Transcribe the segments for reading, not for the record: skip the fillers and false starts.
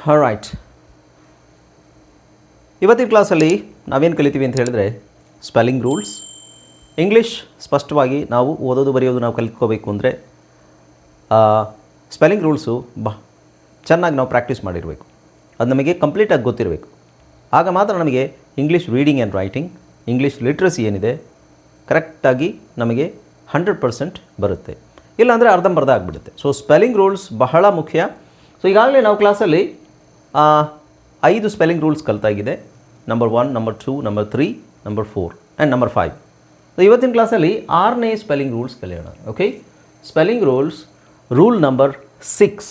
Right, ಇವತ್ತಿನ ಕ್ಲಾಸಲ್ಲಿ ನಾವೇನು ಕಲಿತೀವಿ ಅಂತ ಹೇಳಿದ್ರೆ ಸ್ಪೆಲ್ಲಿಂಗ್ ರೂಲ್ಸ್. ಇಂಗ್ಲೀಷ್ ಸ್ಪಷ್ಟವಾಗಿ ನಾವು ಓದೋದು ಬರೆಯೋದು ನಾವು ಕಲಿತ್ಕೋಬೇಕು ಅಂದರೆ ಸ್ಪೆಲ್ಲಿಂಗ್ ರೂಲ್ಸು ಚೆನ್ನಾಗಿ ನಾವು ಪ್ರಾಕ್ಟೀಸ್ ಮಾಡಿರಬೇಕು. ಅದು ನಮಗೆ ಕಂಪ್ಲೀಟಾಗಿ ಗೊತ್ತಿರಬೇಕು. ಆಗ ಮಾತ್ರ ನಮಗೆ English reading and writing, English literacy ಏನಿದೆ ಕರೆಕ್ಟಾಗಿ ನಮಗೆ 100% ಬರುತ್ತೆ. ಇಲ್ಲಾಂದರೆ ಅರ್ಧಂಬರ್ಧ ಆಗಿಬಿಡುತ್ತೆ. ಸೊ ಸ್ಪೆಲ್ಲಿಂಗ್ ರೂಲ್ಸ್ ಬಹಳ ಮುಖ್ಯ. ಸೊ ಈಗಾಗಲೇ ನಾವು ಕ್ಲಾಸಲ್ಲಿ 5 ಸ್ಪೆಲ್ಲಿಂಗ್ ರೂಲ್ಸ್ ಕಲಿತಾಗಿದೆ. ನಂಬರ್ 1, ನಂಬರ್ 2, ನಂಬರ್ 3, ನಂಬರ್ 4 ಆ್ಯಂಡ್ ನಂಬರ್ 5. ಸೊ ಇವತ್ತಿನ ಕ್ಲಾಸಲ್ಲಿ 6ನೇ ಸ್ಪೆಲ್ಲಿಂಗ್ ರೂಲ್ಸ್ ಕಲಿಯೋಣ. Okay, spelling rule number 6.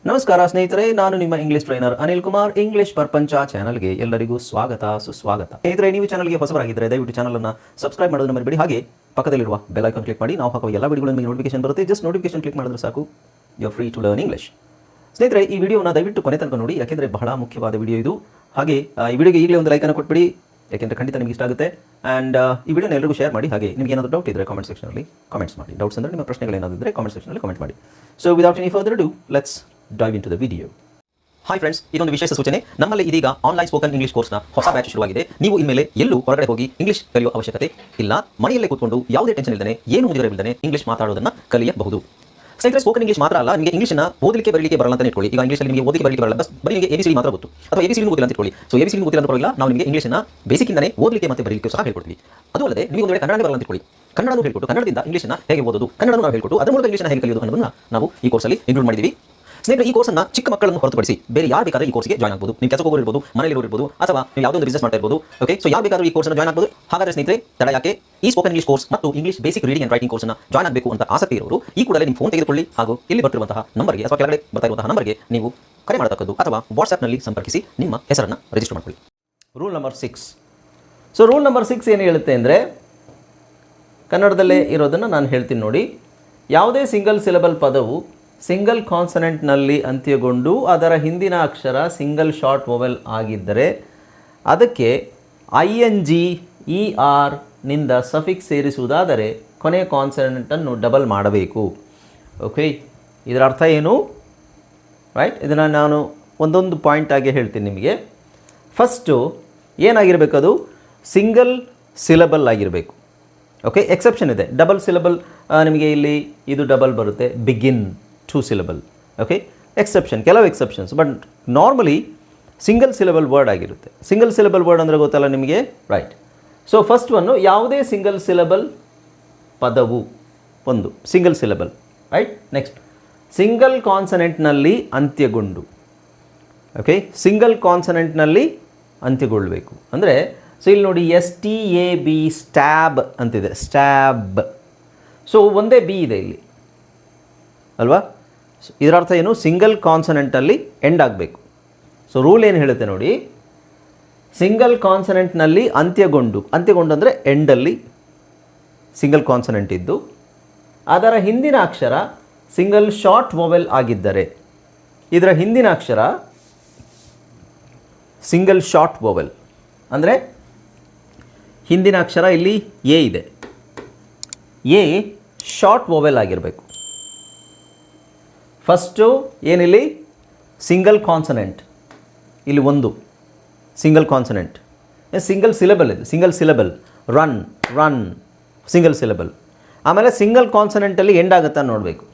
ನಮಸ್ಕಾರ ಸ್ನೇಹಿತರೆ, ನಾನು ನಿಮ್ಮ English trainer Anil Kumar. English Prapancha ಚಾನಲ್ಗೆ ಎಲ್ಲರಿಗೂ ಸ್ವಾಗತ, ಸುಸ್ವಾಗತ. ಸ್ನೇಹಿತರೆ, ನೀವು ಚಾನಲ್ಗೆ ಹೊಸಬರಾಗಿದ್ದರೆ ದಯವಿಟ್ಟು ಚಾನಲನ್ನು ಸಬ್ಸ್ಕ್ರೈಬ್ ಮಾಡೋದನ್ನು ಮರಿಬೇಡಿ. ಹಾಗೆ ಪಕ್ಕದಲ್ಲಿರುವ ಬೆಲ್ ಐಕಾನ್ ಕ್ಲಿಕ್ ಮಾಡಿ. ನಾವು ಹಾಕುವ ಎಲ್ಲ ವಿಡಿಯೋಗಳ ನಿಮಗೆ ನೋಟಿಫಿಕೇಶನ್ ಬರುತ್ತೆ. ಜಸ್ಟ್ ನೋಟಿಫಿಕೇಶನ್ ಕ್ಲಿಕ್ ಮಾಡಿದ್ರೆ ಸಾಕು, you are free to learn English. ಸ್ನೇಹಿತರೆ, ಈ ವಿಡಿಯೋನ ದಯವಿಟ್ಟು ಕೊನೆ ತನಕ ನೋಡಿ, ಯಾಕೆಂದರೆ ಬಹಳ ಮುಖ್ಯವಾದ ವಿಡಿಯೋ ಇದು. ಹಾಗೆ ಈ ವಿಡಿಯೋಗೆ ಈಗಲೇ ಒಂದು ಲೈಕನ್ನು ಕೊಟ್ಬಿಡಿ, ಯಾಕೆಂದರೆ ಖಂಡಿತ ನಿಮಗೆ ಇಷ್ಟ ಆಗುತ್ತೆ. ಆ್ಯಂಡ್ ಈ ವಿಡಿಯೋನ ಎಲ್ಲರಿಗೂ ಶೇರ್ ಮಾಡಿ. ಹಾಗೆ ನಿಮಗೆ ಏನಾದರೂ ಡೌಟ್ ಇದ್ದರೆ ಕಾಮೆಂಟ್ ಸೆಕ್ಷನಲ್ಲಿ ಕಾಮೆಂಟ್ಸ್ ಮಾಡಿ. ಡೌಟ್ಸ್ ಅಂದರೆ ನಿಮ್ಮ ಪ್ರಶ್ನೆಗಳೇನಾದರೂ ಇದ್ದರೆ ಕಾಮೆಂಟ್ ಸೆಕ್ಷನಲ್ಲಿ ಕಾಮೆಂಟ್ ಮಾಡಿ. So without any further ado let's dive in to the video. Hi friends, ಇದೊಂದು ವಿಶೇಷ ಸೂಚನೆ. ನಮ್ಮಲ್ಲಿ ಇದೀಗ ಆನ್ಲೈನ್ ಸ್ಪೋಕನ್ ಇಂಗ್ಲಿಷ್ ಕೋರ್ಸ್ನ ಹೊಸ ಬ್ಯಾಚ್ ಶುರುವಾಗಿದೆ. ನೀವು ಇನ್ಮೇಲೆ ಎಲ್ಲೂ ಹೊರಗಡೆ ಹೋಗಿ ಇಂಗ್ಲಿಷ್ ಕಲಿಯುವ ಅವಶ್ಯಕತೆ ಇಲ್ಲ. ಮನೆಯಲ್ಲೇ ಕೂತ್ಕೊಂಡು ಯಾವುದೇ ಟೆನ್ಷನ್ ಇಲ್ಲದೆ, ಏನು ಮುಗಿದಿರಬಿಲ್ಲದೆ ಇಂಗ್ಲಿಷ್ ಮಾತಾಡೋದನ್ನು ಕಲಿಯಬಹುದು. ಸ್ನೇಹಿತರೆ, ಸ್ಪೋಕನ್ ಇಂಗ್ಲಿಷ್ ಮಾತ್ರ ಅಲ್ಲ, ನಿಮಗೆ ಇಂಗ್ಲಿಷ್ನ ಓದಲಿಕ್ಕೆ ಬರಲಿಕ್ಕೆ ಬರಲ್ಲ ಅಂತ ಇಟ್ಕೊಳ್ಳಿ. ಈಗ ಇಂಗ್ಲಿಷಲ್ಲಿ ನಿಮಗೆ ಓದಲಿಕ್ಕೆ ಬರಲಿಕ್ಕೆ ಬರಲ್ಲ, ಬರೀ ನಿಮಗೆ ABCD ಮಾತ್ರ ಗೊತ್ತು, ಅಥವಾ ABCD ಗೊತ್ತಿಲ್ಲ ಅಂತ ಇಟ್ಕೊಳ್ಳಿ. ಸೊ ABCD ಗೊತ್ತಿಲ್ಲ ಅಂತ ಪರವಾಗಿಲ್ಲ, ನಾವು ನಿಮಗೆ ಇಂಗ್ಲಿಷ್ನ ಬೇಸಿಕ್ಕಿಂದನೇ ಓದಲಿಕ್ಕೆ ಮತ್ತು ಬರಲಿಕ್ಕೆ ಸಹ ಹೇಳ್ಕೊಡ್ತೀವಿ. ಅದು ಅಲ್ಲದೆ ನೀವು ಒಂದು ವೇಳೆ ಕನ್ನಡ ಬರಲ್ಲ ಅಂತ ಇಟ್ಕೊಳ್ಳಿ, ಕನ್ನಡನೂ ಹೇಳ್ಕೊಟ್ಟು ಕನ್ನಡದಿಂದ ಇಂಗ್ಲಿಷ್ನ ಹೇಗೆ ಓದೋದು, ಕನ್ನಡನೂ ನಾವು ಹೇಳ್ಕೊಟ್ಟು ಅದರ ಮೂಲಕ ಇಂಗ್ಲಿಷ್ನ ಹೇಗೆ ಕಲಿಯೋದು ಅನ್ನೋದನ್ನು ನಾವು ಈ ಕೋರ್ಸಲ್ಲಿ ಇನ್ಕ್ಲೂಡ್ ಮಾಡಿದ್ದೀವಿ. ಸ್ನೇಹಿತರೆ, ಈ ಕೋರ್ಸನ್ನು ಚಿಕ್ಕ ಮಕ್ಕಳನ್ನು ಹೊರತುಪಡಿಸಿ ಬೇರೆ ಯಾರು ಬೇಕಾದರೂ ಈ ಕೋರ್ಸ್ಗೆ ಜಾಯ್ನ್ ಆಗಬಹುದು. ನೀವು ಕೆಲಸಕ್ಕೆ ಹೋಗಿರ್ಬೋದು, ಮನೆಯಲ್ಲಿ ಇರ್ಬೋದು, ಅಥವಾ ನೀವು ಯಾವುದೋ ಒಂದು ಬಿಸ್ನೆಸ್ ಮಾಡ್ತಾ ಇರ್ಬೋದು. ಓಕೆ, ಸೊ ಯಾರು ಬೇಕಾದರೂ ಈ ಕೋರ್ಸ್ನ ಜಾಯ್ನ್ ಆಗಬಹುದು. ಹಾಗಾದರೆ ಸ್ನೇಹಿತರೆ, ತಡ ಯಾಕೆ? ಈ ಸ್ಪೋಕನ್ ಇಂಗ್ಲಿಷ್ ಕೋರ್ಸ್ ಮತ್ತು English basic reading and writing ಕೋರ್ಸ್ನ ಜಾಯ್ನ್ ಆಗಬೇಕು ಅಂತ ಆಸಕ್ತಿ ಇರೋರು ಈ ಕೂಡಲೇ ನಿಮ್ಮ ಫೋನ್ ತೆಗೆದುಕೊಳ್ಳಿ, ಹಾಗೂ ಇಲ್ಲಿ ಬರ್ತಿರುವಂತಹ ನಂಬರ್ಗೆ ಅಥವಾ ಕೆಳಗಡೆ ಬರ್ತಾ ಇರುವಂತಹ ನಂಬರ್ಗೆ ನೀವು ಕರೆ ಮಾಡತಕ್ಕದ್ದು, ಅಥವಾ ವಾಟ್ಸ್ಆ್ಯಪ್ನಲ್ಲಿ ಸಂಪರ್ಕಿಸಿ ನಿಮ್ಮ ಹೆಸರನ್ನು ರಿಜಿಸ್ಟರ್ ಮಾಡಿಕೊಳ್ಳಿ. Rule number 6. So rule number 6 ಏನು ಹೇಳುತ್ತೆ ಅಂದರೆ, ಕನ್ನಡದಲ್ಲೇ ಇರೋದನ್ನು ನಾನು ಹೇಳ್ತೀನಿ ನೋಡಿ. ಯಾವುದೇ ಸಿಂಗಲ್ ಸಿಲೆಬಲ್ ಪದವು ಸಿಂಗಲ್ ಕಾನ್ಸನೆಂಟ್ನಲ್ಲಿ ಅಂತ್ಯಗೊಂಡು ಅದರ ಹಿಂದಿನ ಅಕ್ಷರ ಸಿಂಗಲ್ ಶಾರ್ಟ್ ವೊವೆಲ್ ಆಗಿದ್ದರೆ ಅದಕ್ಕೆ ING ER ನಿಂದ ಸಫಿಕ್ಸ್ ಸೇರಿಸುವುದಾದರೆ ಕೊನೆಯ ಕಾನ್ಸನೆಂಟನ್ನು ಡಬಲ್ ಮಾಡಬೇಕು. ಓಕೆ, ಇದರ ಅರ್ಥ ಏನು? ರೈಟ್, ಇದನ್ನು ನಾನು ಒಂದೊಂದು ಪಾಯಿಂಟಾಗಿ ಹೇಳ್ತೀನಿ ನಿಮಗೆ. ಫಸ್ಟು ಏನಾಗಿರಬೇಕು, ಅದು ಸಿಂಗಲ್ ಸಿಲೆಬಲ್ ಆಗಿರಬೇಕು. ಓಕೆ, ಎಕ್ಸೆಪ್ಷನ್ ಇದೆ. ಡಬಲ್ ಸಿಲೆಬಲ್ ನಿಮಗೆ ಇಲ್ಲಿ ಇದು ಡಬಲ್ ಬರುತ್ತೆ, ಬಿಗಿನ್ 2 ಸಿಲೆಬಲ್. ಓಕೆ, ಎಕ್ಸೆಪ್ಷನ್, ಕೆಲವು exceptions, but normally single syllable word ಆಗಿರುತ್ತೆ. ಸಿಂಗಲ್ ಸಿಲೆಬಲ್ ವರ್ಡ್ ಅಂದರೆ ಗೊತ್ತಲ್ಲ ನಿಮಗೆ, ರೈಟ್. ಸೊ ಫಸ್ಟ್ ಒನ್ನು, ಯಾವುದೇ ಸಿಂಗಲ್ ಸಿಲೆಬಲ್ ಪದವು ಒಂದು single syllable, right. Next, single ಕಾನ್ಸನೆಂಟ್ನಲ್ಲಿ ಅಂತ್ಯಗೊಂಡು. ಓಕೆ, ಸಿಂಗಲ್ ಕಾನ್ಸನೆಂಟ್ನಲ್ಲಿ ಅಂತ್ಯಗೊಳ್ಳಬೇಕು ಅಂದರೆ, ಸೊ ಇಲ್ಲಿ ನೋಡಿ STAB, ಸ್ಟ್ಯಾಬ್ ಅಂತಿದೆ, ಸ್ಟ್ಯಾಬ್. ಸೊ ಒಂದೇ ಬಿ ಇದೆ ಇಲ್ಲಿ ಅಲ್ವಾ. ಇದರ ಅರ್ಥ ಏನು? ಸಿಂಗಲ್ ಕಾನ್ಸನೆಂಟಲ್ಲಿ ಎಂಡ್ ಆಗಬೇಕು. ಸೊ ರೂಲ್ ಏನು ಹೇಳುತ್ತೆ ನೋಡಿ, ಸಿಂಗಲ್ ಕಾನ್ಸನೆಂಟ್ನಲ್ಲಿ ಅಂತ್ಯಗೊಂಡು ಅಂದರೆ ಎಂಡಲ್ಲಿ ಸಿಂಗಲ್ ಕಾನ್ಸನೆಂಟ್ ಇದ್ದು ಅದರ ಹಿಂದಿನ ಅಕ್ಷರ ಸಿಂಗಲ್ ಶಾರ್ಟ್ ವೊವೆಲ್ ಆಗಿದ್ದರೆ, ಇದರ ಹಿಂದಿನ ಅಕ್ಷರ ಸಿಂಗಲ್ ಶಾರ್ಟ್ ವೊವೆಲ್ ಅಂದರೆ ಹಿಂದಿನ ಅಕ್ಷರ ಇಲ್ಲಿ ಎ ಇದೆ, ಎ ಶಾರ್ಟ್ ವೊವೆಲ್ ಆಗಿರಬೇಕು. ಫಸ್ಟು ಏನಿಲ್ಲಿ ಸಿಂಗಲ್ ಕಾನ್ಸನೆಂಟ್, ಇಲ್ಲಿ ಒಂದು ಸಿಂಗಲ್ ಕಾನ್ಸನೆಂಟ್, ಸಿಂಗಲ್ ಸಿಲೆಬಲ್ ಇದೆ, single syllable, run single syllable. ಆಮೇಲೆ ಸಿಂಗಲ್ ಕಾನ್ಸನೆಂಟಲ್ಲಿ ಎಂಡ್ ಆಗುತ್ತಾ ನೋಡಬೇಕು.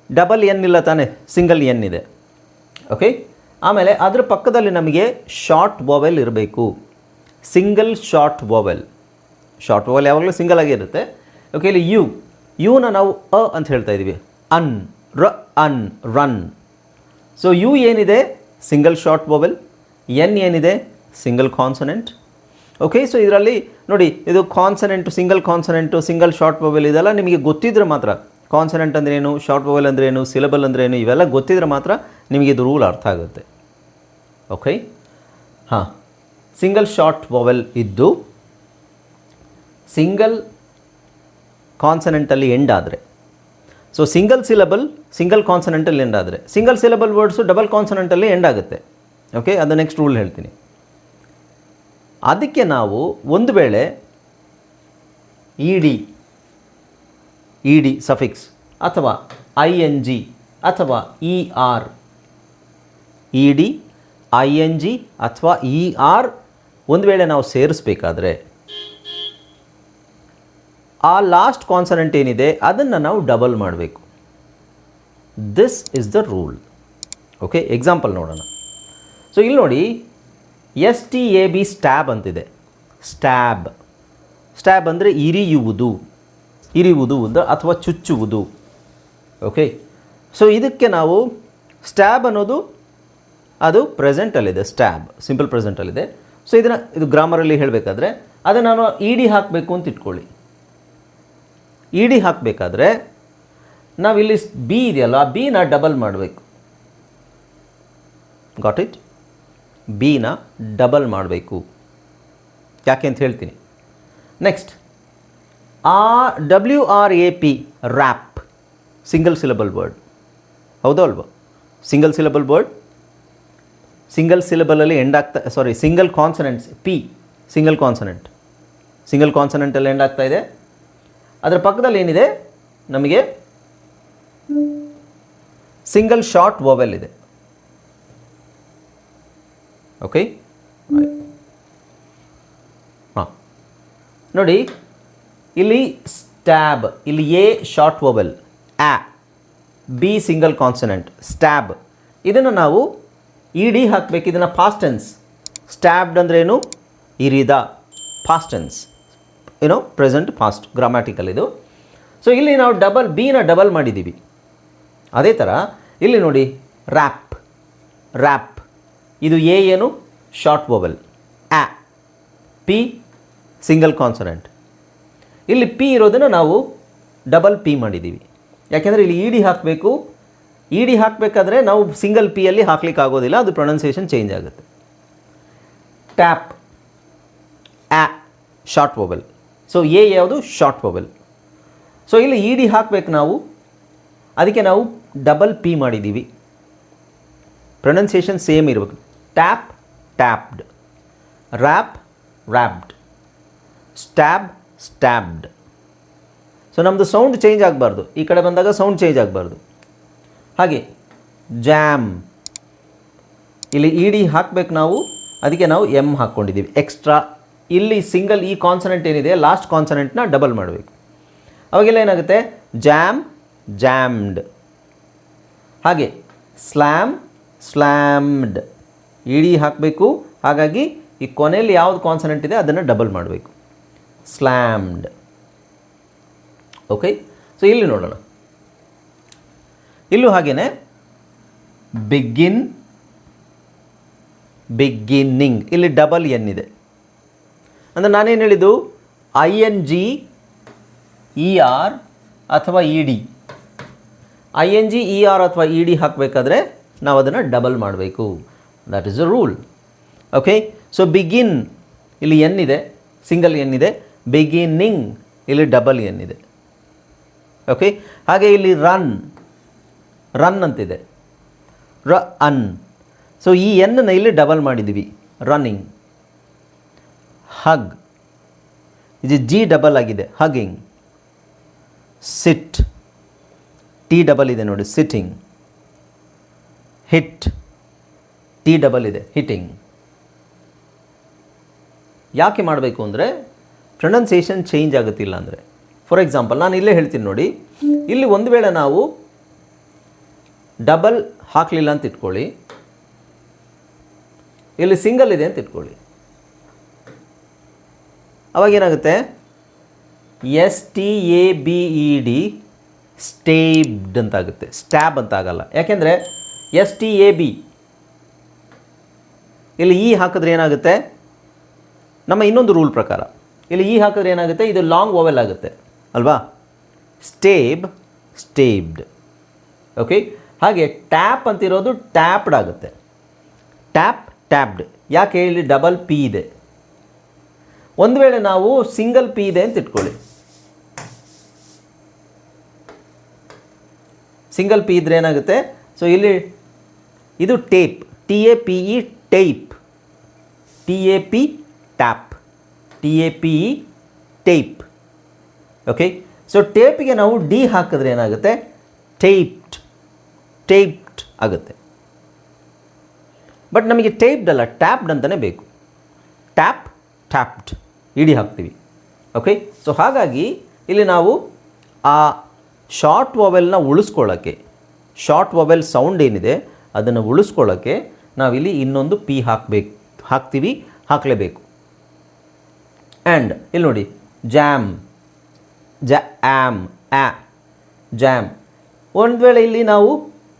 ಡಬಲ್ ಎನ್ ಇಲ್ಲ ತಾನೆ, ಸಿಂಗಲ್ ಎನ್ ಇದೆ. ಓಕೆ, ಆಮೇಲೆ ಅದ್ರ ಪಕ್ಕದಲ್ಲಿ ನಮಗೆ ಶಾರ್ಟ್ ವೊವೆಲ್ ಇರಬೇಕು, single short vowel. Short vowel ಯಾವಾಗಲೂ ಸಿಂಗಲ್ ಆಗಿರುತ್ತೆ. ಓಕೆ, ಇಲ್ಲಿ ಯುನ ನಾವು ಅಂತ ಹೇಳ್ತಾ ಇದ್ದೀವಿ, ರನ್. ಸೊ ಯು ಏನಿದೆ ಸಿಂಗಲ್ ಶಾರ್ಟ್ ವೊವೆಲ್, ಎನ್ ಏನಿದೆ ಸಿಂಗಲ್ ಕಾನ್ಸನೆಂಟ್. ಓಕೆ, ಸೊ ಇದರಲ್ಲಿ ನೋಡಿ, ಇದು ಕಾನ್ಸನೆಂಟು, ಸಿಂಗಲ್ ಕಾನ್ಸನೆಂಟು, ಸಿಂಗಲ್ ಶಾರ್ಟ್ ವೊವೆಲ್ ಇದೆಲ್ಲ ನಿಮಗೆ ಗೊತ್ತಿದ್ರೆ ಮಾತ್ರ, ಕಾನ್ಸನೆಂಟ್ ಅಂದ್ರೇನು, ಶಾರ್ಟ್ ವೊವೆಲ್ ಅಂದ್ರೇನು, ಸಿಲೆಬಲ್ ಅಂದ್ರೇನು, ಇವೆಲ್ಲ ಗೊತ್ತಿದ್ರೆ ಮಾತ್ರ ನಿಮಗೆ ಇದು ರೂಲ್ ಅರ್ಥ ಆಗುತ್ತೆ. ಓಕೆ, ಹಾಂ, ಸಿಂಗಲ್ ಶಾರ್ಟ್ ವೊವೆಲ್ ಇದ್ದು ಸಿಂಗಲ್ ಕಾನ್ಸನೆಂಟಲ್ಲಿ ಎಂಡ್ ಆದರೆ, ಸೊ ಸಿಂಗಲ್ ಸಿಲೆಬಲ್ ಸಿಂಗಲ್ ಕಾನ್ಸನೆಂಟಲ್ಲಿ ಎಂಡ್ ಆದರೆ, ಸಿಂಗಲ್ ಸಿಲೆಬಲ್ ವರ್ಡ್ಸು ಡಬಲ್ ಕಾನ್ಸನೆಂಟಲ್ಲಿ ಎಂಡ್ ಆಗುತ್ತೆ. ಓಕೆ, ಅದು ನೆಕ್ಸ್ಟ್ ರೂಲ್ ಹೇಳ್ತೀನಿ. ಅದಕ್ಕೆ ನಾವು ಒಂದು ವೇಳೆ ಇ ಡಿ ಸಫಿಕ್ಸ್ ಅಥವಾ ING ಅಥವಾ ER E D, I N G ಅಥವಾ ಇ ಆರ್ ಒಂದು ವೇಳೆ ನಾವು ಸೇರಿಸ್ಬೇಕಾದ್ರೆ ಆ ಲಾಸ್ಟ್ ಕಾನ್ಸನೆಂಟ್ ಏನಿದೆ ಅದನ್ನು ನಾವು ಡಬಲ್ ಮಾಡಬೇಕು. This is the rule. Okay, example ನೋಡೋಣ. ಸೊ ಇಲ್ಲಿ ನೋಡಿ, S T A B stab ಅಂತಿದೆ. ಸ್ಟ್ಯಾಬ್ ಸ್ಟ್ಯಾಬ್ ಅಂದರೆ ಇರಿಯುವುದು, ಇರಿಯುವುದು ಅಥವಾ ಚುಚ್ಚುವುದು. ಓಕೆ, ಸೊ ಇದಕ್ಕೆ ನಾವು ಸ್ಟ್ಯಾಬ್ ಅನ್ನೋದು ಅದು ಪ್ರೆಸೆಂಟಲ್ಲಿದೆ, ಸ್ಟ್ಯಾಬ್ ಸಿಂಪಲ್ ಪ್ರೆಸೆಂಟಲ್ಲಿದೆ. ಸೊ ಇದು ಗ್ರಾಮರಲ್ಲಿ ಹೇಳಬೇಕಾದ್ರೆ ಅದನ್ನು ನಾನು ಇ ಡಿ ಹಾಕಬೇಕು ಅಂತ ಇಟ್ಕೊಳ್ಳಿ. ಇ ಡಿ ಹಾಕಬೇಕಾದ್ರೆ ನಾವಿಲ್ಲಿ ಬಿ ಇದೆಯಲ್ಲ, ಆ ಬಿನ ಡಬಲ್ ಮಾಡಬೇಕು. Got it? ಬಿನ ಡಬಲ್ ಮಾಡಬೇಕು. ಯಾಕೆ ಅಂತ ಹೇಳ್ತೀನಿ. Next WRAP wrap, single syllable word. ಹೌದಾ ಅಲ್ವಾ? ಸಿಂಗಲ್ ಸಿಲಬಲ್ ವರ್ಡ್, ಸಿಂಗಲ್ ಸಿಲಬಲಲ್ಲಿ ಎಂಡ್ ಆಗ್ತಾ, sorry single consonants, P single consonant, single ಕಾನ್ಸನೆಂಟಲ್ಲಿ ಎಂಡ್ ಆಗ್ತಾ ಇದೆ. ಅದರ ಪಕ್ಕದಲ್ಲಿ ಏನಿದೆ ನಮಗೆ ಸಿಂಗಲ್ ಶಾರ್ಟ್ ವೊವೆಲ್ ಇದೆ. ಓಕೆ, ಹಾಂ ನೋಡಿ, ಇಲ್ಲಿ ಸ್ಟ್ಯಾಬ್, ಇಲ್ಲಿ ಎ ಶಾರ್ಟ್ ವೊವೆಲ್, ಆ, ಬಿ ಸಿಂಗಲ್ ಕಾನ್ಸನೆಂಟ್, ಸ್ಟ್ಯಾಬ್. ಇದನ್ನು ನಾವು ಇ ಡಿ ಹಾಕಬೇಕು. ಇದನ್ನು ಪಾಸ್ಟ್ ಟೆನ್ಸ್. ಸ್ಟ್ಯಾಬ್ಡ್ ಅಂದ್ರೇನು? ಇರಿದ. ಪಾಸ್ಟ್ ಟೆನ್ಸ್, ಏನೋ ಪ್ರೆಸೆಂಟ್ ಪಾಸ್ಟ್, ಗ್ರಾಮ್ಯಾಟಿಕಲ್ ಇದು. ಸೊ ಇಲ್ಲಿ ನಾವು ಡಬಲ್ ಬಿನ ಡಬಲ್ ಮಾಡಿದ್ದೀವಿ. ಅದೇ ಥರ ಇಲ್ಲಿ ನೋಡಿ, ರ್ಯಾಪ್, ರ್ಯಾಪ್. ಇದು ಎ ಏನು? ಶಾರ್ಟ್ ವೊವೆಲ್, ಆ, ಪಿ ಸಿಂಗಲ್ ಕಾನ್ಸನೆಂಟ್. ಇಲ್ಲಿ ಪಿ ಇರೋದನ್ನು ನಾವು ಡಬಲ್ ಪಿ ಮಾಡಿದ್ದೀವಿ. ಯಾಕೆಂದರೆ ಇಲ್ಲಿ ಇ ಡಿ ಹಾಕಬೇಕು. ಇ ಡಿ ಹಾಕಬೇಕಾದ್ರೆ ನಾವು ಸಿಂಗಲ್ ಪಿಯಲ್ಲಿ ಹಾಕ್ಲಿಕ್ಕೆ ಆಗೋದಿಲ್ಲ, ಅದು ಪ್ರೊನೌನ್ಸಿಯೇಷನ್ ಚೇಂಜ್ ಆಗುತ್ತೆ. ಟ್ಯಾಪ್, ಆ ಶಾರ್ಟ್ ವೊವೆಲ್. ಸೊ ಎ ಯಾವುದು? Short vowel. ಸೊ ಇಲ್ಲಿ ಇ ಡಿ ಹಾಕಬೇಕು ನಾವು, ಅದಕ್ಕೆ ನಾವು ಡಬಲ್ ಪಿ ಮಾಡಿದ್ದೀವಿ. ಪ್ರೊನೌನ್ಸಿಯೇಷನ್ ಸೇಮ್ ಇರಬೇಕು. Tap, tapped. Wrap, wrapped. Stab, stabbed. So ನಮ್ಮದು ಸೌಂಡ್ ಚೇಂಜ್ ಆಗಬಾರ್ದು. ಈ ಕಡೆ ಬಂದಾಗ ಸೌಂಡ್ ಚೇಂಜ್ ಆಗಬಾರ್ದು. ಹಾಗೆ ಜಾಮ್, ಇಲ್ಲಿ ಇ ಡಿ ಹಾಕಬೇಕು ನಾವು, ಅದಕ್ಕೆ ನಾವು ಎಮ್ ಹಾಕ್ಕೊಂಡಿದ್ದೀವಿ ಎಕ್ಸ್ಟ್ರಾ. ಇಲ್ಲಿ ಸಿಂಗಲ್ ಈ ಕಾನ್ಸನೆಂಟ್ ಏನಿದೆ ಲಾಸ್ಟ್ ಕಾನ್ಸನೆಂಟ್ನ ಡಬಲ್ ಮಾಡಬೇಕು. ಅವಾಗೆಲ್ಲ ಏನಾಗುತ್ತೆ? Jam, jammed. ಹಾಗೆ ಸ್ಲ್ಯಾಮ್, ಸ್ಲ್ಯಾಮ್ಡ್. ಇ ಡಿ ಹಾಕಬೇಕು, ಹಾಗಾಗಿ ಈ ಕೊನೆಯಲ್ಲಿ ಯಾವುದು ಕಾನ್ಸನೆಂಟ್ ಇದೆ ಅದನ್ನು ಡಬಲ್ ಮಾಡಬೇಕು. ಸ್ಲ್ಯಾಮ್ಡ್. ಓಕೆ, ಸೊ ಇಲ್ಲಿ ನೋಡೋಣ. ಇಲ್ಲೂ ಹಾಗೇನೆ ಬಿಗಿನ್, ಬಿಗಿನ್ನಿಂಗ್. ಇಲ್ಲಿ ಡಬಲ್ ಎನ್ ಇದೆ. ಅಂದರೆ ನಾನೇನು ಹೇಳಿದ್ದು? I N G, E R ಅಥವಾ E D. I N G, E R ಅಥವಾ ಇ ಡಿ ಹಾಕಬೇಕಾದ್ರೆ ನಾವು ಅದನ್ನು ಡಬಲ್ ಮಾಡಬೇಕು. That is a rule. Okay, so begin ಇಲ್ಲಿ ಎನ್ ಇದೆ, ಸಿಂಗಲ್ ಎನ್ ಇದೆ. ಬಿಗಿನ್ನಿಂಗ್ ಇಲ್ಲಿ ಡಬಲ್ ಎನ್ ಇದೆ. ಓಕೆ, ಹಾಗೆ ಇಲ್ಲಿ ರನ್, ರನ್ ಅಂತಿದೆ, ಅನ್. ಸೊ ಈ ಎನ್ನ ಇಲ್ಲಿ ಡಬಲ್ ಮಾಡಿದ್ದೀವಿ, ರನ್ನಿಂಗ್. ಹಗ್, ಇದು ಜಿ ಡಬಲ್ ಆಗಿದೆ, ಹಗ್ಗಿಂಗ್. ಸಿಟ್, ಟಿ ಡಬಲ್ ಇದೆ ನೋಡಿ, ಸಿಟ್ಟಿಂಗ್. ಹಿಟ್, ಟಿ ಡಬಲ್ ಇದೆ, ಹಿಟ್ಟಿಂಗ್. ಯಾಕೆ ಮಾಡಬೇಕು ಅಂದರೆ ಪ್ರೊನೌನ್ಸಿಯೇಷನ್ ಚೇಂಜ್ ಆಗುತ್ತಿಲ್ಲ ಅಂದರೆ. ಫಾರ್ ಎಕ್ಸಾಂಪಲ್ ನಾನು ಇಲ್ಲೇ ಹೇಳ್ತೀನಿ ನೋಡಿ, ಇಲ್ಲಿ ಒಂದು ವೇಳೆ ನಾವು ಡಬಲ್ ಹಾಕಲಿಲ್ಲ ಅಂತ ಇಟ್ಕೊಳ್ಳಿ, ಇಲ್ಲಿ ಸಿಂಗಲ್ ಇದೆ ಅಂತ ಇಟ್ಕೊಳ್ಳಿ, ಅವಾಗೇನಾಗುತ್ತೆ? S T A B E D, stabed ಅಂತಾಗುತ್ತೆ, ಸ್ಟ್ಯಾಬ್ ಅಂತ ಆಗಲ್ಲ. ಯಾಕೆಂದರೆ ಎಸ್ ಟಿ ಎ ಬಿ ಇಲ್ಲಿ ಇ ಹಾಕಿದ್ರೆ ಏನಾಗುತ್ತೆ? ನಮ್ಮ ಇನ್ನೊಂದು ರೂಲ್ ಪ್ರಕಾರ ಇಲ್ಲಿ ಇ ಹಾಕಿದ್ರೆ ಏನಾಗುತ್ತೆ? ಇದು ಲಾಂಗ್ ವೊವೆಲ್ ಆಗುತ್ತೆ ಅಲ್ವಾ? ಸ್ಟೇಬ್, ಸ್ಟೇಬ್ಡ್. ಓಕೆ, ಹಾಗೆ ಟ್ಯಾಪ್ ಅಂತಿರೋದು ಟ್ಯಾಪ್ಡ್ ಆಗುತ್ತೆ. Tap, tapped. ಯಾಕೆ? ಇಲ್ಲಿ ಡಬಲ್ ಪಿ ಇದೆ. ಒಂದು ವೇಳೆ ನಾವು ಸಿಂಗಲ್ ಪಿ ಇದೆ ಅಂತ ಇಟ್ಕೊಳ್ಳಿ, ಸಿಂಗಲ್ ಪಿ ಇದ್ರೆ ಏನಾಗುತ್ತೆ? ಸೊ ಇಲ್ಲಿ ಇದು tape, T A P E, tape. T A P, tap. T A P E, tape. Okay, so ಟೇಪಿಗೆ ನಾವು ಡಿ ಹಾಕಿದ್ರೆ ಏನಾಗುತ್ತೆ? ಟೇಪ್ಡ್, ಟೇಪ್ಡ್ ಆಗುತ್ತೆ. ಬಟ್ ನಮಗೆ ಟೇಪ್ಡ್ ಅಲ್ಲ, ಟ್ಯಾಪ್ಡ್ ಅಂತಲೇ ಬೇಕು. ಟ್ಯಾಪ್, ಟ್ಯಾಪ್ಡ್ ಇಡಿ ಹಾಕ್ತೀವಿ. ಓಕೆ, ಸೊ ಹಾಗಾಗಿ ಇಲ್ಲಿ ನಾವು ಆ ಶಾರ್ಟ್ ವೊವೆಲ್ನ ಉಳಿಸ್ಕೊಳ್ಳೋಕ್ಕೆ, ಶಾರ್ಟ್ ವೊವೆಲ್ ಸೌಂಡ್ ಏನಿದೆ ಅದನ್ನು ಉಳಿಸ್ಕೊಳ್ಳೋಕ್ಕೆ ನಾವಿಲ್ಲಿ ಇನ್ನೊಂದು ಪಿ ಹಾಕಲೇಬೇಕು. ಆ್ಯಂಡ್ ಇಲ್ಲಿ ನೋಡಿ, ಜ್ಯಾಮ್, ಆ್ಯಮ್, ಜ್ಯಾಮ್. ಒಂದು ವೇಳೆ ಇಲ್ಲಿ ನಾವು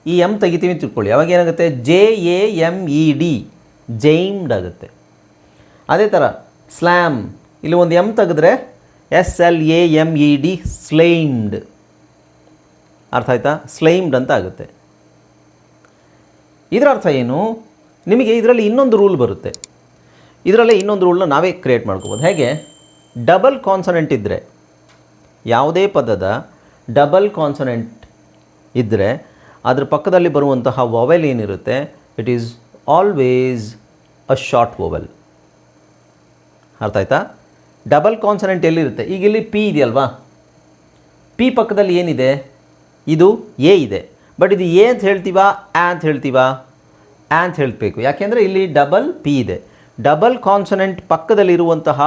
ಈ ಎಮ್ ತೆಗಿತೀವಿ ಅಂತ ತಿಳ್ಕೊಳ್ಳಿ, ಅವಾಗ ಏನಾಗುತ್ತೆ, JAMED, ಜೈಮ್ಡ್ ಆಗುತ್ತೆ. ಅದೇ ಥರ ಸ್ಲ್ಯಾಮ್, ಇಲ್ಲಿ ಒಂದು ಎಮ್ ತೆಗೆದ್ರೆ SLAMED, ಸ್ಲೈಮ್ಡ್. ಅರ್ಥ ಆಯ್ತಾ? ಸ್ಲೈಮ್ಡ್ ಅಂತ ಆಗುತ್ತೆ. ಇದರ ಅರ್ಥ ಏನು, ನಿಮಗೆ ಇದರಲ್ಲಿ ಇನ್ನೊಂದು ರೂಲ್ ಬರುತ್ತೆ. ಇದರಲ್ಲೇ ಇನ್ನೊಂದು ರೂಲ್ನ ನಾವೇ ಕ್ರಿಯೇಟ್ ಮಾಡ್ಕೋಬೋದು. ಹೇಗೆ? ಡಬಲ್ ಕಾನ್ಸನೆಂಟ್ ಇದ್ದರೆ, ಯಾವುದೇ ಪದದ ಡಬಲ್ ಕಾನ್ಸನೆಂಟ್ ಇದ್ದರೆ ಅದರ ಪಕ್ಕದಲ್ಲಿ ಬರುವಂತಹ ವೊವೆಲ್ ಏನಿರುತ್ತೆ, it is always a short vowel. ಅರ್ಥ ಆಯ್ತಾ? ಡಬಲ್ ಕಾನ್ಸನೆಂಟ್ ಎಲ್ಲಿರುತ್ತೆ? ಈಗ ಇಲ್ಲಿ ಪಿ ಇದೆಯಲ್ವಾ, ಪಿ ಪಕ್ಕದಲ್ಲಿ ಏನಿದೆ, ಇದು ಎ ಇದೆ. ಬಟ್ ಇದು ಎ ಅಂತ ಹೇಳ್ತೀವಾ, ಅಂತ ಹೇಳ್ತೀವಾ? ಅಂತ ಹೇಳಬೇಕು. ಯಾಕೆಂದರೆ ಇಲ್ಲಿ ಡಬಲ್ ಪಿ ಇದೆ. ಡಬಲ್ ಕಾನ್ಸನೆಂಟ್ ಪಕ್ಕದಲ್ಲಿರುವಂತಹ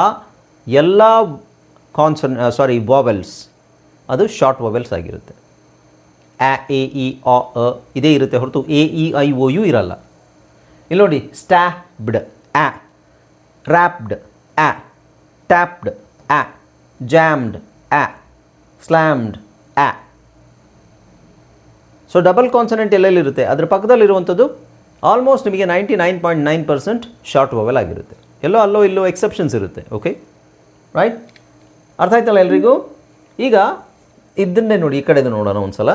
ಎಲ್ಲ ವಾವೆಲ್ಸ್ ಅದು ಶಾರ್ಟ್ ವಾವೆಲ್ಸ್ ಆಗಿರುತ್ತೆ. ಎ ಇ ಅ ಇದೇ ಇರುತ್ತೆ ಹೊರತು AEIOU ಇರಲ್ಲ. ಇಲ್ಲಿ ನೋಡಿ, stabbed, wrapped, tapped, jammed, slammed, so double consonant ಎಲ್ಲೆಲ್ಲಿರುತ್ತೆ ಅದರ ಪಕ್ಕದಲ್ಲಿರುವಂಥದ್ದು ಆಲ್ಮೋಸ್ಟ್ ನಿಮಗೆ 99.9% ಶಾರ್ಟ್ ವೊವೆಲ್ ಆಗಿರುತ್ತೆ. ಅಲ್ಲೋ ಇಲ್ಲೋ ಎಕ್ಸೆಪ್ಷನ್ಸ್ ಇರುತ್ತೆ. Okay, right? ಅರ್ಥ ಆಯ್ತಲ್ಲ ಎಲ್ರಿಗೂ? ಈಗ ಇದನ್ನೇ ನೋಡಿ, ಈ ಕಡೆದು ನೋಡೋಣ ಒಂದು ಸಲ.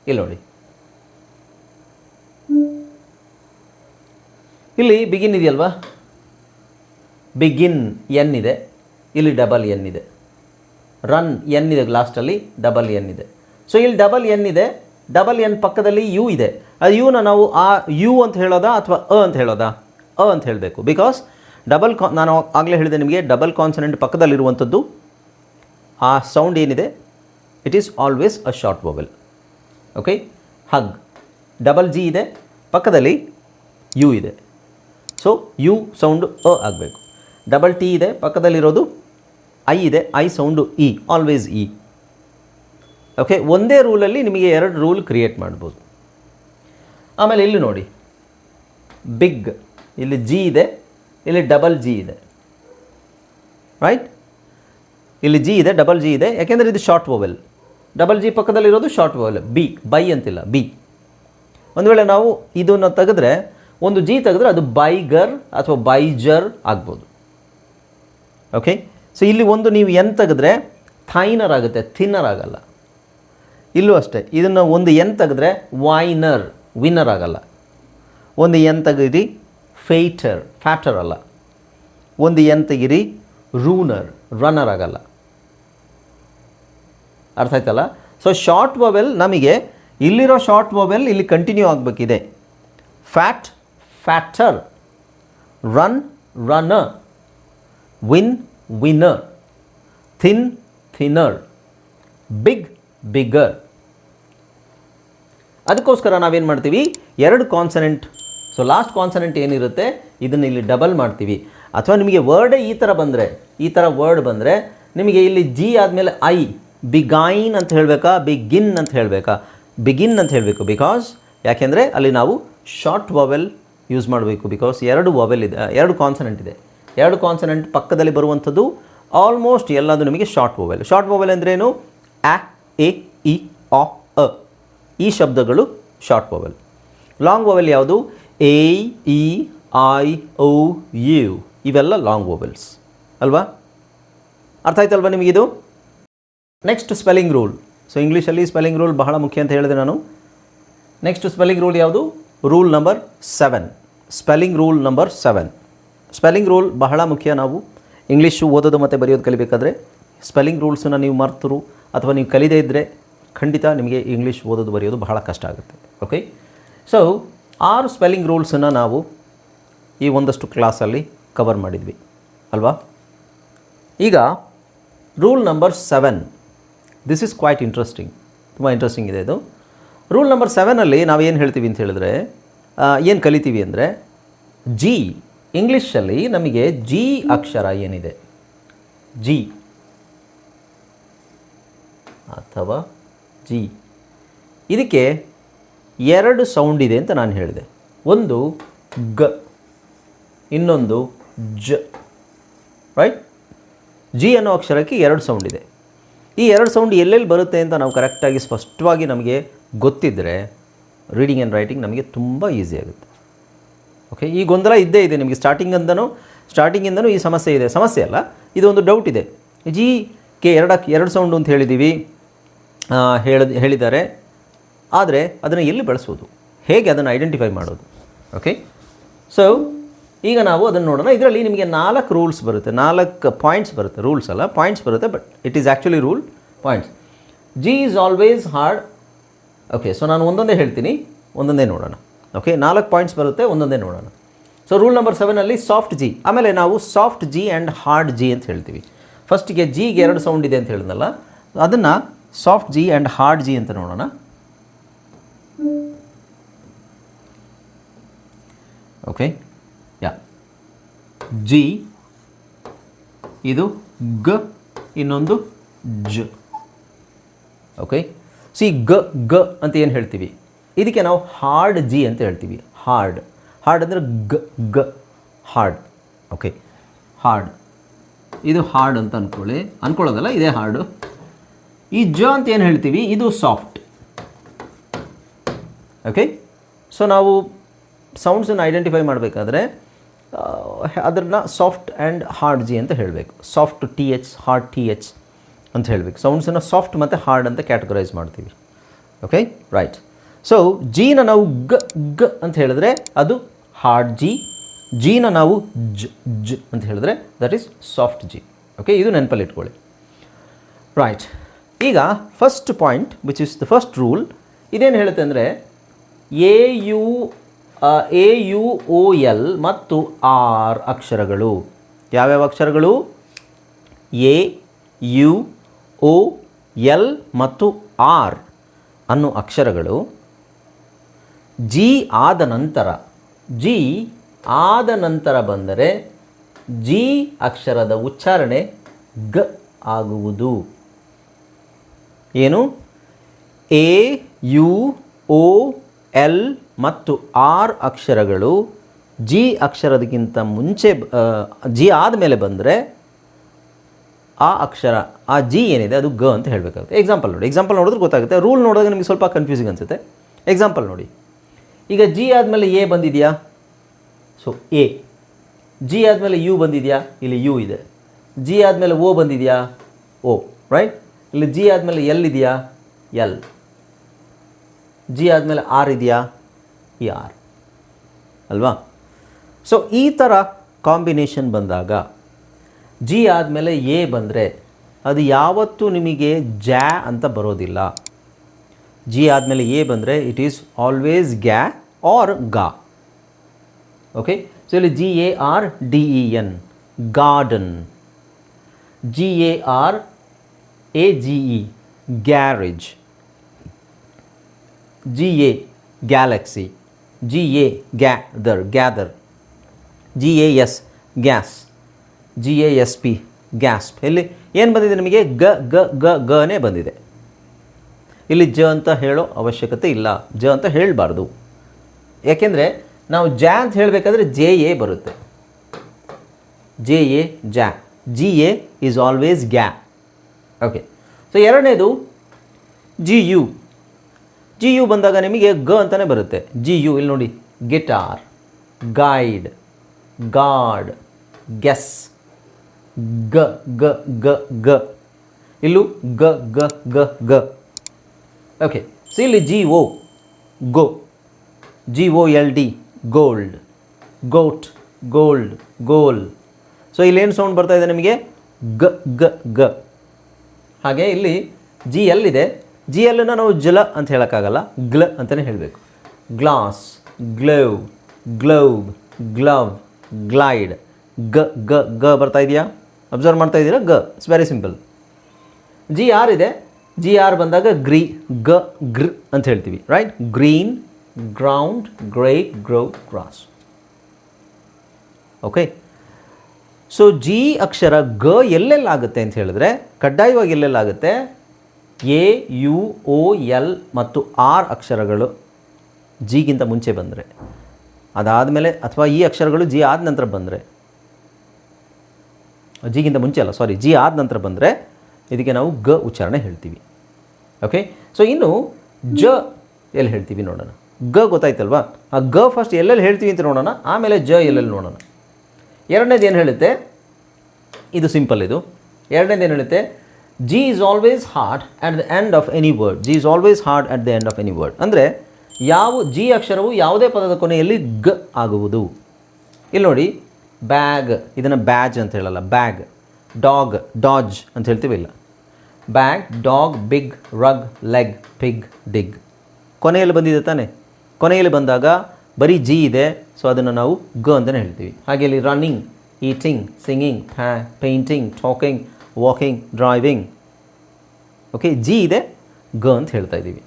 ಇಲ್ಲಿ ನೋಡಿ, ಇಲ್ಲಿ ಬಿಗಿನ್ ಇದೆಯಲ್ವಾ, ಬಿಗಿನ್ ಎನ್ ಇದೆ, ಇಲ್ಲಿ ಡಬಲ್ ಎನ್ ಇದೆ. ರನ್ ಎನ್ ಇದೆ, ಲಾಸ್ಟಲ್ಲಿ ಡಬಲ್ ಎನ್ ಇದೆ. ಸೊ ಇಲ್ಲಿ ಡಬಲ್ ಎನ್ ಇದೆ, ಡಬಲ್ ಎನ್ ಪಕ್ಕದಲ್ಲಿ ಯು ಇದೆ. ಅದು ಯುನ ನಾವು ಯು ಅಂತ ಹೇಳೋದಾ ಅಥವಾ ಅಂತ ಹೇಳೋದಾ? ಅಂತ ಹೇಳಬೇಕು. ಬಿಕಾಸ್ ನಾನು ಆಗಲೇ ಹೇಳಿದೆ ನಿಮಗೆ, ಡಬಲ್ ಕಾನ್ಸನೆಂಟ್ ಪಕ್ಕದಲ್ಲಿರುವಂಥದ್ದು ಆ ಸೌಂಡ್ ಏನಿದೆ, it is always a short vowel. Okay, hug, double G ಇದೆ, ಪಕ್ಕದಲ್ಲಿ ಯು ಇದೆ. ಸೊ ಯು ಸೌಂಡು ಆಗಬೇಕು. ಡಬಲ್ ಟಿ ಇದೆ, ಪಕ್ಕದಲ್ಲಿರೋದು ಐ ಇದೆ, I sound always E. Okay, ಒಂದೇ ರೂಲಲ್ಲಿ ನಿಮಗೆ 2 ರೂಲ್ ಕ್ರಿಯೇಟ್ ಮಾಡ್ಬೋದು. ಆಮೇಲೆ ಇಲ್ಲಿ ನೋಡಿ, ಬಿಗ್, ಇಲ್ಲಿ ಜಿ ಇದೆ, ಇಲ್ಲಿ ಡಬಲ್ ಜಿ ಇದೆ. ರೈಟ್? ಇಲ್ಲಿ ಜಿ ಇದೆ, ಡಬಲ್ ಜಿ ಇದೆ, ಯಾಕೆಂದರೆ ಇದು ಶಾರ್ಟ್ ವೊವೆಲ್. ಡಬಲ್ ಜಿ ಪಕ್ಕದಲ್ಲಿರೋದು ಶಾರ್ಟ್ ವೊವೆಲ್. ಬೈ ಅಂತಿಲ್ಲ, ಬಿ. ಒಂದು ವೇಳೆ ನಾವು ಇದನ್ನು ತೆಗೆದ್ರೆ, ಒಂದು ಜಿ ತೆಗೆದ್ರೆ ಅದು ಬೈಗರ್ ಅಥವಾ ಬೈಜರ್ ಆಗ್ಬೋದು. ಓಕೆ, ಸೊ ಇಲ್ಲಿ ಒಂದು ನೀವು ಎನ್ ತೆಗೆದ್ರೆ ಥೈನರ್ ಆಗುತ್ತೆ, ಥಿನ್ನರ್ ಆಗಲ್ಲ. ಇಲ್ಲೂ ಅಷ್ಟೇ, ಇದನ್ನು ಒಂದು ಎನ್ ತೆಗೆದ್ರೆ ವೈನರ್, ವಿನ್ನರ್ ಆಗಲ್ಲ. ಒಂದು ಎನ್ ತೆಗೀರಿ ಫ್ಯಾಟರ್ ಅಲ್ಲ. ಒಂದು ಎನ್ ತೆಗೀರಿ ರೂನರ್, ರನ್ನರ್ ಆಗಲ್ಲ. ಅರ್ಥ ಆಯ್ತಲ್ಲ? ಸೊ ಶಾರ್ಟ್ ವೊವೆಲ್ ನಮಗೆ ಇಲ್ಲಿರೋ ಶಾರ್ಟ್ ವೊವೆಲ್ ಇಲ್ಲಿ ಕಂಟಿನ್ಯೂ ಆಗಬೇಕಿದೆ. Fatter, run, runner, winner, thinner, bigger. ಅದಕ್ಕೋಸ್ಕರ ನಾವೇನು ಮಾಡ್ತೀವಿ, 2 ಕಾನ್ಸನೆಂಟ್. ಸೊ ಲಾಸ್ಟ್ ಕಾನ್ಸನೆಂಟ್ ಏನಿರುತ್ತೆ ಇದನ್ನು ಇಲ್ಲಿ ಡಬಲ್ ಮಾಡ್ತೀವಿ. ಅಥವಾ ನಿಮಗೆ ವರ್ಡೇ ಈ ಥರ ಬಂದರೆ, ಈ ಥರ ವರ್ಡ್ ಬಂದರೆ ನಿಮಗೆ ಇಲ್ಲಿ ಜಿ ಆದಮೇಲೆ ಐ, ಬಿಗೈನ್ ಅಂತ ಹೇಳಬೇಕಾ, ಬಿಗಿನ್ ಅಂತ ಹೇಳಬೇಕಾ? ಬಿಗಿನ್ ಅಂತ ಹೇಳಬೇಕು. ಬಿಕಾಸ್ ಯಾಕೆಂದರೆ ಅಲ್ಲಿ ನಾವು ಶಾರ್ಟ್ ವೊವೆಲ್ ಯೂಸ್ ಮಾಡಬೇಕು. ಬಿಕಾಸ್ 2 ವೊವೆಲ್ ಇದೆ, 2 ಕಾನ್ಸನೆಂಟ್ ಇದೆ. 2 ಕಾನ್ಸನೆಂಟ್ ಪಕ್ಕದಲ್ಲಿ ಬರುವಂಥದ್ದು ಆಲ್ಮೋಸ್ಟ್ ಎಲ್ಲದು ನಿಮಗೆ ಶಾರ್ಟ್ ವೊವೆಲ್. ಶಾರ್ಟ್ ವೊವೆಲ್ ಅಂದ್ರೇನು? ಎ ಇ ಅ ಈ ಶಬ್ದಗಳು ಶಾರ್ಟ್ ವೊವೆಲ್. ಲಾಂಗ್ ವೊವೆಲ್ ಯಾವುದು? AEIOU ಇವೆಲ್ಲ ಲಾಂಗ್ ವೊವೆಲ್ಸ್ ಅಲ್ವಾ? ಅರ್ಥ ಆಯ್ತಲ್ವಾ ನಿಮಗಿದು? Next spelling rule. ಸೊ ಇಂಗ್ಲೀಷಲ್ಲಿ ಸ್ಪೆಲ್ಲಿಂಗ್ ರೂಲ್ ಬಹಳ ಮುಖ್ಯ ಅಂತ ಹೇಳಿದೆ ನಾನು. ನೆಕ್ಸ್ಟ್ ಸ್ಪೆಲ್ಲಿಂಗ್ ರೂಲ್ ಯಾವುದು? Rule number 7. Spelling rule number 7. Spelling rule ಬಹಳ ಮುಖ್ಯ. ನಾವು ಇಂಗ್ಲೀಷು ಓದೋದು ಮತ್ತು ಬರೆಯೋದು ಕಲಿಬೇಕಾದ್ರೆ ಸ್ಪೆಲ್ಲಿಂಗ್ ರೂಲ್ಸನ್ನು ನೀವು ಮರ್ತರು ಅಥವಾ ನೀವು ಕಲಿದೇ ಇದ್ದರೆ ಖಂಡಿತ ನಿಮಗೆ ಇಂಗ್ಲೀಷ್ ಓದೋದು ಬರೆಯೋದು ಬಹಳ ಕಷ್ಟ ಆಗುತ್ತೆ. ಓಕೆ, ಸೊ 6 ಸ್ಪೆಲ್ಲಿಂಗ್ ರೂಲ್ಸನ್ನು ನಾವು ಈ ಒಂದಷ್ಟು ಕ್ಲಾಸಲ್ಲಿ ಕವರ್ ಮಾಡಿದ್ವಿ ಅಲ್ವಾ? ಈಗ rule number 7, this is quite interesting, ತುಂಬ ಇಂಟ್ರೆಸ್ಟಿಂಗ್ ಇದೆ ಇದು. ರೂಲ್ ನಂಬರ್ 7ಅಲ್ಲಿ ನಾವೇನು ಹೇಳ್ತೀವಿ ಅಂತ ಹೇಳಿದ್ರೆ, ಏನು ಕಲಿತೀವಿ ಅಂದರೆ ಜಿ. ಇಂಗ್ಲೀಷಲ್ಲಿ ನಮಗೆ ಜಿ ಅಕ್ಷರ ಏನಿದೆ, ಜಿ ಅಥವಾ ಜಿ, ಇದಕ್ಕೆ 2 ಸೌಂಡ್ ಇದೆ ಅಂತ ನಾನು ಹೇಳಿದೆ. ಒಂದು ಗ, ಇನ್ನೊಂದು ಜ. ರೈಟ್? ಜಿ ಅನ್ನೋ ಅಕ್ಷರಕ್ಕೆ 2 ಸೌಂಡ್ ಇದೆ. ಈ 2 ಸೌಂಡ್ ಎಲ್ಲೆಲ್ಲಿ ಬರುತ್ತೆ ಅಂತ ನಾವು ಕರೆಕ್ಟಾಗಿ ಸ್ಪಷ್ಟವಾಗಿ ನಮಗೆ ಗೊತ್ತಿದ್ದರೆ ರೀಡಿಂಗ್ ಆ್ಯಂಡ್ ರೈಟಿಂಗ್ ನಮಗೆ ತುಂಬ ಈಸಿ ಆಗುತ್ತೆ. ಓಕೆ, ಈ ಗೊಂದಲ ಇದ್ದೇ ಇದೆ ನಿಮಗೆ ಸ್ಟಾರ್ಟಿಂಗಿಂದನೂ ಈ ಸಮಸ್ಯೆ ಇದೆ. ಸಮಸ್ಯೆ ಅಲ್ಲ, ಇದು ಒಂದು ಡೌಟ್ ಇದೆ. ಜಿ ಕೆ 2 ಸೌಂಡು ಅಂತ ಹೇಳಿದ್ದಾರೆ. ಆದರೆ ಅದನ್ನು ಎಲ್ಲಿ ಬಳಸೋದು, ಹೇಗೆ ಅದನ್ನು ಐಡೆಂಟಿಫೈ ಮಾಡೋದು? ಓಕೆ, ಸೊ ಈಗ ನಾವು ಅದನ್ನು ನೋಡೋಣ. ಇದರಲ್ಲಿ ನಿಮಗೆ 4 ರೂಲ್ಸ್ ಬರುತ್ತೆ, 4 ಪಾಯಿಂಟ್ಸ್ ಬರುತ್ತೆ. ರೂಲ್ಸ್ ಅಲ್ಲ, ಪಾಯಿಂಟ್ಸ್ ಬರುತ್ತೆ, but it is actually rule points. G is always hard. Okay, so ನಾನು ಒಂದೊಂದೇ ಹೇಳ್ತೀನಿ, ಒಂದೊಂದೇ ನೋಡೋಣ. ಓಕೆ, 4 ಪಾಯಿಂಟ್ಸ್ ಬರುತ್ತೆ, ಒಂದೊಂದೇ ನೋಡೋಣ. ಸೊ ರೂಲ್ ನಂಬರ್ 7ಅಲ್ಲಿ ಸಾಫ್ಟ್ ಜಿ, ಆಮೇಲೆ ನಾವು soft G and hard G ಅಂತ ಹೇಳ್ತೀವಿ. ಫಸ್ಟಿಗೆ ಜಿಗೆ 2 ಸೌಂಡ್ ಇದೆ ಅಂತ ಹೇಳಿದ್ನಲ್ಲ, ಅದನ್ನು soft G and hard G ಅಂತ ನೋಡೋಣ. ಓಕೆ, ಯಾ, ಜಿ, ಇದು ಗ, ಇನ್ನೊಂದು ಜ. ಓಕೆ, ಸಿ ಗ ಅಂತ ಏನು ಹೇಳ್ತೀವಿ, ಇದಕ್ಕೆ ನಾವು ಹಾರ್ಡ್ ಜಿ ಅಂತ ಹೇಳ್ತೀವಿ. ಹಾರ್ಡ್ ಅಂದರೆ ಗ, ಹಾರ್ಡ್. ಓಕೆ, ಹಾರ್ಡ್, ಇದು ಹಾರ್ಡ್ ಅಂತ ಅನ್ಕೊಳ್ಳೋದಲ್ಲ, ಇದೇ ಹಾರ್ಡು. ಈ ಜ ಅಂತ ಏನು ಹೇಳ್ತೀವಿ, ಇದು ಸಾಫ್ಟ್. ಓಕೆ, ಸೊ ನಾವು ಸೌಂಡ್ಸನ್ನು ಐಡೆಂಟಿಫೈ ಮಾಡಬೇಕಾದ್ರೆ ಅದನ್ನು ಸಾಫ್ಟ್ ಆ್ಯಂಡ್ ಹಾರ್ಡ್ ಜಿ ಅಂತ ಹೇಳಬೇಕು. Soft T H, hard T H ಅಂತ ಹೇಳಬೇಕು. ಸೌಂಡ್ಸನ್ನು ಸಾಫ್ಟ್ ಮತ್ತು ಹಾರ್ಡ್ ಅಂತ ಕ್ಯಾಟಗರೈಸ್ ಮಾಡ್ತೀವಿ. Okay, right. ಸೊ ಜಿನ ನಾವು ಗ ಅಂತ ಹೇಳಿದ್ರೆ ಅದು ಹಾರ್ಡ್ ಜಿ. ಜಿನ ನಾವು ಜ ಅಂತ ಹೇಳಿದ್ರೆ that is soft G. Okay, ಇದು ನೆನಪಲ್ಲಿ ಇಟ್ಕೊಳ್ಳಿ. ರೈಟ್, ಈಗ first point which is the first rule, ಇದೇನು ಹೇಳುತ್ತೆ ಅಂದರೆ AUOL ಮತ್ತು R ಅಕ್ಷರಗಳು. ಯಾವ್ಯಾವ ಅಕ್ಷರಗಳು? AUOL ಮತ್ತು R ಅನ್ನೋ ಅಕ್ಷರಗಳು ಜಿ ಆದ ನಂತರ ಬಂದರೆ ಜಿ ಅಕ್ಷರದ ಉಚ್ಚಾರಣೆ ಗ ಆಗುವುದು. ಏನು? AUOL ಮತ್ತು R ಅಕ್ಷರಗಳು ಜಿ ಅಕ್ಷರದಕ್ಕಿಂತ ಮುಂಚೆ ಜಿ ಆದಮೇಲೆ ಬಂದರೆ ಆ ಅಕ್ಷರ, ಆ ಜಿ ಏನಿದೆ ಅದು ಗ ಅಂತ ಹೇಳಬೇಕಾಗುತ್ತೆ. ಎಕ್ಸಾಂಪಲ್ ನೋಡಿದ್ರೆ ಗೊತ್ತಾಗುತ್ತೆ. ರೂಲ್ ನೋಡಿದಾಗ ನಿಮಗೆ ಸ್ವಲ್ಪ ಕನ್ಫ್ಯೂಸಿಂಗ್ ಅನಿಸುತ್ತೆ. ಎಕ್ಸಾಂಪಲ್ ನೋಡಿ. ಈಗ ಜಿ ಆದಮೇಲೆ ಎ ಬಂದಿದೆಯಾ? So A. ಜಿ ಆದಮೇಲೆ ಯು ಬಂದಿದೆಯಾ? ಇಲ್ಲಿ ಯು ಇದೆ. ಜಿ ಆದಮೇಲೆ ಓ ಬಂದಿದೆಯಾ? ಓ. ರೈಟ್? ಇಲ್ಲಿ ಜಿ ಆದಮೇಲೆ ಎಲ್ ಇದೆಯಾ? ಎಲ್. ಜಿ ಆದಮೇಲೆ ಆರ್ ಇದೆಯಾ? ಈ ಆರ್ ಅಲ್ವಾ? ಸೊ ಈ ಥರ ಕಾಂಬಿನೇಷನ್ ಬಂದಾಗ ಜಿ ಆದಮೇಲೆ ಎ ಬಂದರೆ ಅದು ಯಾವತ್ತೂ ನಿಮಗೆ ಜ್ಯಾ ಅಂತ ಬರೋದಿಲ್ಲ. ಜಿ ಆದಮೇಲೆ ಎ ಬಂದರೆ ಇಟ್ ಈಸ್ ಆಲ್ವೇಸ್ ಗ್ಯಾ ಆರ್ ಗಾ. ಓಕೆ, ಸೊ ಇಲ್ಲಿ GARDEN, garden. GARAGE, garage. GA, Galaxy. GA, gather. GAS, gas. GASP, ಗ್ಯಾಸ್ಪ್. ಇಲ್ಲಿ ಏನು ಬಂದಿದೆ ನಿಮಗೆ? ಗನೇ ಬಂದಿದೆ. ಇಲ್ಲಿ ಜ ಅಂತ ಹೇಳೋ ಅವಶ್ಯಕತೆ ಇಲ್ಲ, ಜ ಅಂತ ಹೇಳಬಾರ್ದು. ಯಾಕೆಂದರೆ ನಾವು ಜಾ ಅಂತ ಹೇಳಬೇಕಾದ್ರೆ JA ಬರುತ್ತೆ. JA, ಜಾ. GA ಈಸ್ ಆಲ್ವೇಸ್ ಗ್ಯಾ. ಓಕೆ, ಸೊ ಎರಡನೇದು GU ಬಂದಾಗ ನಿಮಗೆ ಗ ಅಂತಲೇ ಬರುತ್ತೆ. GU ಇಲ್ಲಿ ನೋಡಿ, ಗಿಟಾರ್, ಗೈಡ್, ಗಾರ್ಡ್, ಗೆಸ್. ಗ ಇಲ್ಲೂ ಗ. ಓಕೆ, ಸೊ ಇಲ್ಲಿ GO, go. GOLD, gold. Goat, gold, goal. So ಇಲ್ಲೇನು ಸೌಂಡ್ ಬರ್ತಾ ಇದೆ ನಿಮಗೆ? ಗ. ಹಾಗೆ ಇಲ್ಲಿ GL ಇದೆ. GLನ ನಾವು ಜಲ ಅಂತ ಹೇಳೋಕ್ಕಾಗಲ್ಲ, ಗ್ಲ ಅಂತಲೇ ಹೇಳಬೇಕು. Glass, glove, globe, glove, glide. ಗ ಬರ್ತಾ ಇದೆಯಾ? ಅಬ್ಸರ್ವ್ ಮಾಡ್ತಾ ಇದ್ದೀರಾ? ಗ. It's very simple. GR ಇದೆ. GR ಬಂದಾಗ ಗ್ರ್ ಅಂತ ಹೇಳ್ತೀವಿ. Right? Green, ground, grape, grow, grass. Okay, so G ಅಕ್ಷರ ಗ ಎಲ್ಲೆಲ್ಲಾಗುತ್ತೆ ಅಂತ ಹೇಳಿದ್ರೆ ಕಡ್ಡಾಯವಾಗಿ ಎಲ್ಲೆಲ್ಲಾಗುತ್ತೆ, ಎ, ಯು, ಓ, ಎಲ್ ಮತ್ತು ಆರ್ ಅಕ್ಷರಗಳು ಜಿಗಿಂತ ಮುಂಚೆ ಬಂದರೆ, ಅದಾದಮೇಲೆ ಅಥವಾ ಈ ಅಕ್ಷರಗಳು ಜಿ ಆದ ನಂತರ ಬಂದರೆ, ಜಿಗಿಂತ ಮುಂಚೆ ಅಲ್ಲ ಸಾರಿ, ಜಿ ಆದ ನಂತರ ಬಂದರೆ ಇದಕ್ಕೆ ನಾವು ಗ ಉಚ್ಚಾರಣೆ ಹೇಳ್ತೀವಿ. ಓಕೆ, ಸೊ ಇನ್ನು ಜ ಎಲ್ಲಿ ಹೇಳ್ತೀವಿ ನೋಡೋಣ. ಗ ಗೊತ್ತಾಯ್ತಲ್ವಾ, ಆ ಗ ಫಸ್ಟ್ ಎಲ್ಲೆಲ್ಲಿ ಹೇಳ್ತೀವಿ ಅಂತ ನೋಡೋಣ, ಆಮೇಲೆ ಜ ಎಲ್ಲೆಲ್ಲಿ ನೋಡೋಣ. ಎರಡನೇದು ಏನು ಹೇಳುತ್ತೆ, ಇದು ಸಿಂಪಲ್. ಇದು ಎರಡನೇದು ಏನು ಹೇಳುತ್ತೆ, G is always hard at the end of any word. G is always hard at the end of any word ಅಂದರೆ ಯಾವ ಜಿ ಅಕ್ಷರವು ಯಾವುದೇ ಪದದ ಕೊನೆಯಲ್ಲಿ ಗ ಆಗುವುದು. ಇಲ್ಲಿ ನೋಡಿ, ಬ್ಯಾಗ್, ಇದನ್ನು ಬ್ಯಾಜ್ ಅಂತ ಹೇಳಲ್ಲ, ಬ್ಯಾಗ್. ಡಾಗ್, ಡಾಜ್ ಅಂತ ಹೇಳ್ತೀವಿ, ಇಲ್ಲ. Bag, dog, big, rug, leg, pig, dig. ಕೊನೆಯಲ್ಲಿ ಬಂದಿದೆ ತಾನೆ, ಕೊನೆಯಲ್ಲಿ ಬಂದಾಗ ಬರೀ ಜಿ ಇದೆ, ಸೊ ಅದನ್ನು ನಾವು ಗ ಅಂತಲೇ ಹೇಳ್ತೀವಿ. ಹಾಗೆ ಇಲ್ಲಿ running, eating, singing, painting, talking, walking, driving. Okay, G ಇದೆ, ಗ ಅಂತ ಹೇಳ್ತಾ ಇದ್ದೀವಿ.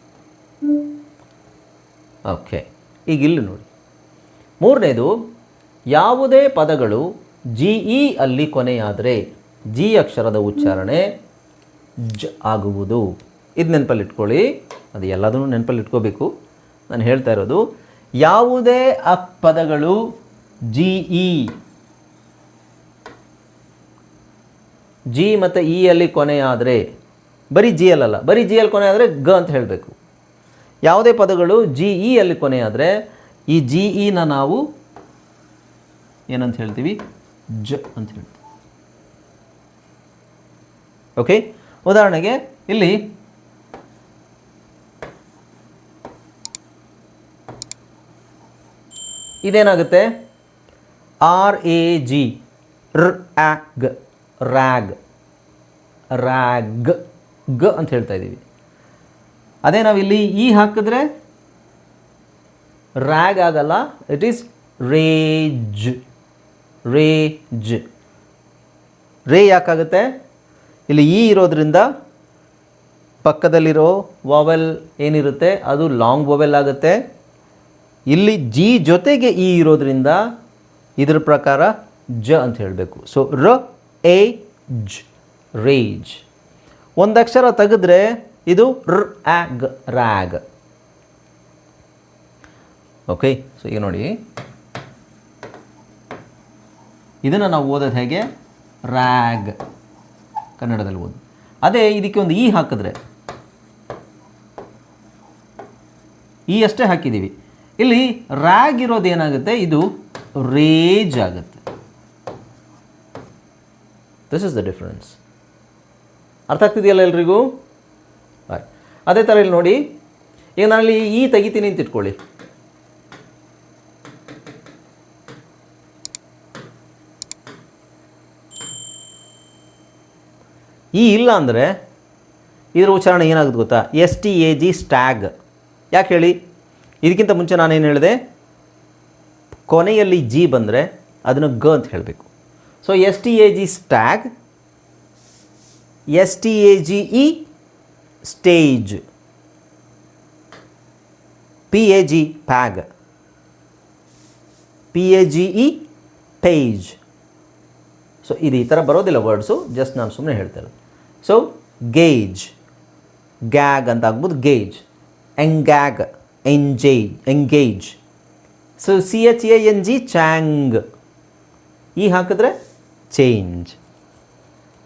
ಓಕೆ, ಈಗ ಇಲ್ಲಿ ನೋಡಿ, ಮೂರನೇದು, ಯಾವುದೇ ಪದಗಳು ಜಿ ಇ ಅಲ್ಲಿ ಕೊನೆಯಾದರೆ ಜಿ ಅಕ್ಷರದ ಉಚ್ಚಾರಣೆ ಜ ಆಗುವುದು. ಇದು ನೆನಪಲ್ಲಿಟ್ಕೊಳ್ಳಿ, ಅದು ಎಲ್ಲದನ್ನು ನೆನಪಲ್ಲಿಟ್ಕೋಬೇಕು. ನಾನು ಹೇಳ್ತಾ ಇರೋದು, ಯಾವುದೇ ಪದಗಳು ಜಿ ಇ, ಜಿ ಮತ್ತು ಇ ಅಲ್ಲಿ ಕೊನೆಯಾದರೆ, ಬರೀ ಜಿ ಅಲ್ಲಲ್ಲ, ಬರೀ ಜಿ ಅಲ್ಲಿ ಕೊನೆ ಆದರೆ ಗ ಅಂತ ಹೇಳಬೇಕು. ಯಾವುದೇ ಪದಗಳು ಜಿ ಇ ಅಲ್ಲಿ ಕೊನೆಯಾದರೆ ಈ ಜಿ ಇನ ನಾವು ಏನಂತ ಹೇಳ್ತೀವಿ, ಜ ಅಂತ ಹೇಳ್ತೀವಿ. ಓಕೆ, ಉದಾಹರಣೆಗೆ ಇಲ್ಲಿ ಇದೇನಾಗುತ್ತೆ, R A G, rag, rag, rag, ಗ ಅಂತ ಹೇಳ್ತಾ ಇದ್ದೀವಿ. ಅದೇ ನಾವಿಲ್ಲಿ ಈ ಹಾಕಿದ್ರೆ ರ್ಯಾಗ್ ಆಗಲ್ಲ, ಇಟ್ ಈಸ್ ರೇಜ್, ರೇಜ್. ರೇ ಯಾಕಾಗುತ್ತೆ, ಇಲ್ಲಿ ಈ ಇರೋದ್ರಿಂದ ಪಕ್ಕದಲ್ಲಿರೋ ವಾವೆಲ್ ಏನಿರುತ್ತೆ ಅದು ಲಾಂಗ್ ವಾವೆಲ್ ಆಗುತ್ತೆ. ಇಲ್ಲಿ ಜಿ ಜೊತೆಗೆ ಇ ಇರೋದ್ರಿಂದ ಇದರ ಪ್ರಕಾರ ಜ ಅಂತ ಹೇಳಬೇಕು. ಸೊ ರ ಎ ಜ್, ರೇಜ್. ಒಂದು ಅಕ್ಷರ ತೆಗೆದ್ರೆ ಇದು ರ್ ಆಗ್, ರ್ಯಾಗ್. ಓಕೆ, ಸೊ ಈಗ ನೋಡಿ, ಇದನ್ನು ನಾವು ಓದೋದು ಹೇಗೆ, ರ್ಯಾಗ್ ಕನ್ನಡದಲ್ಲಿ ಓದು. ಅದೇ ಇದಕ್ಕೆ ಒಂದು ಇ ಹಾಕಿದ್ರೆ, ಈ ಅಷ್ಟೇ ಹಾಕಿದ್ದೀವಿ, ಇಲ್ಲಿ ರ್ಯಾಗ್ ಇರೋದು ಏನಾಗುತ್ತೆ, ಇದು ರೇಜ್ ಆಗುತ್ತೆ. This is the difference. ಅರ್ಥ ಆಗ್ತಿದೆಯಲ್ಲ ಎಲ್ರಿಗೂ? ಅದೇ ಥರ ಇಲ್ಲಿ ನೋಡಿ, ಈಗ ನಾನಲ್ಲಿ ಈ ತೆಗಿತೀನಿ ಅಂತ ಇಟ್ಕೊಳ್ಳಿ, ಈ ಇಲ್ಲ ಅಂದರೆ ಇದರ ಉಚ್ಚಾರಣೆ ಏನಾಗುತ್ತೆ ಗೊತ್ತಾ, S T A G, stag. ಯಾಕೆ ಹೇಳಿ, ಇದಕ್ಕಿಂತ ಮುಂಚೆ ನಾನೇನು ಹೇಳಿದೆ, ಕೊನೆಯಲ್ಲಿ ಜಿ ಬಂದರೆ ಅದನ್ನು ಗ ಅಂತ ಹೇಳಬೇಕು. So S T A G, stag. S T A G E, stage. P A G, pag. P A G E, page. So ಇದು ಈ ಥರ ಬರೋದಿಲ್ಲ ವರ್ಡ್ಸು, ಜಸ್ಟ್ ನಾನು ಸುಮ್ಮನೆ ಹೇಳ್ತಾ ಇರೋದು. ಸೊ ಗೇಜ್, ಗ್ಯಾಗ್ ಅಂತ ಆಗ್ಬೋದು, gauge. Engag, engage. So C H A N G, chang. E ಹಾಕಿದ್ರೆ ಚೇಂಜ್.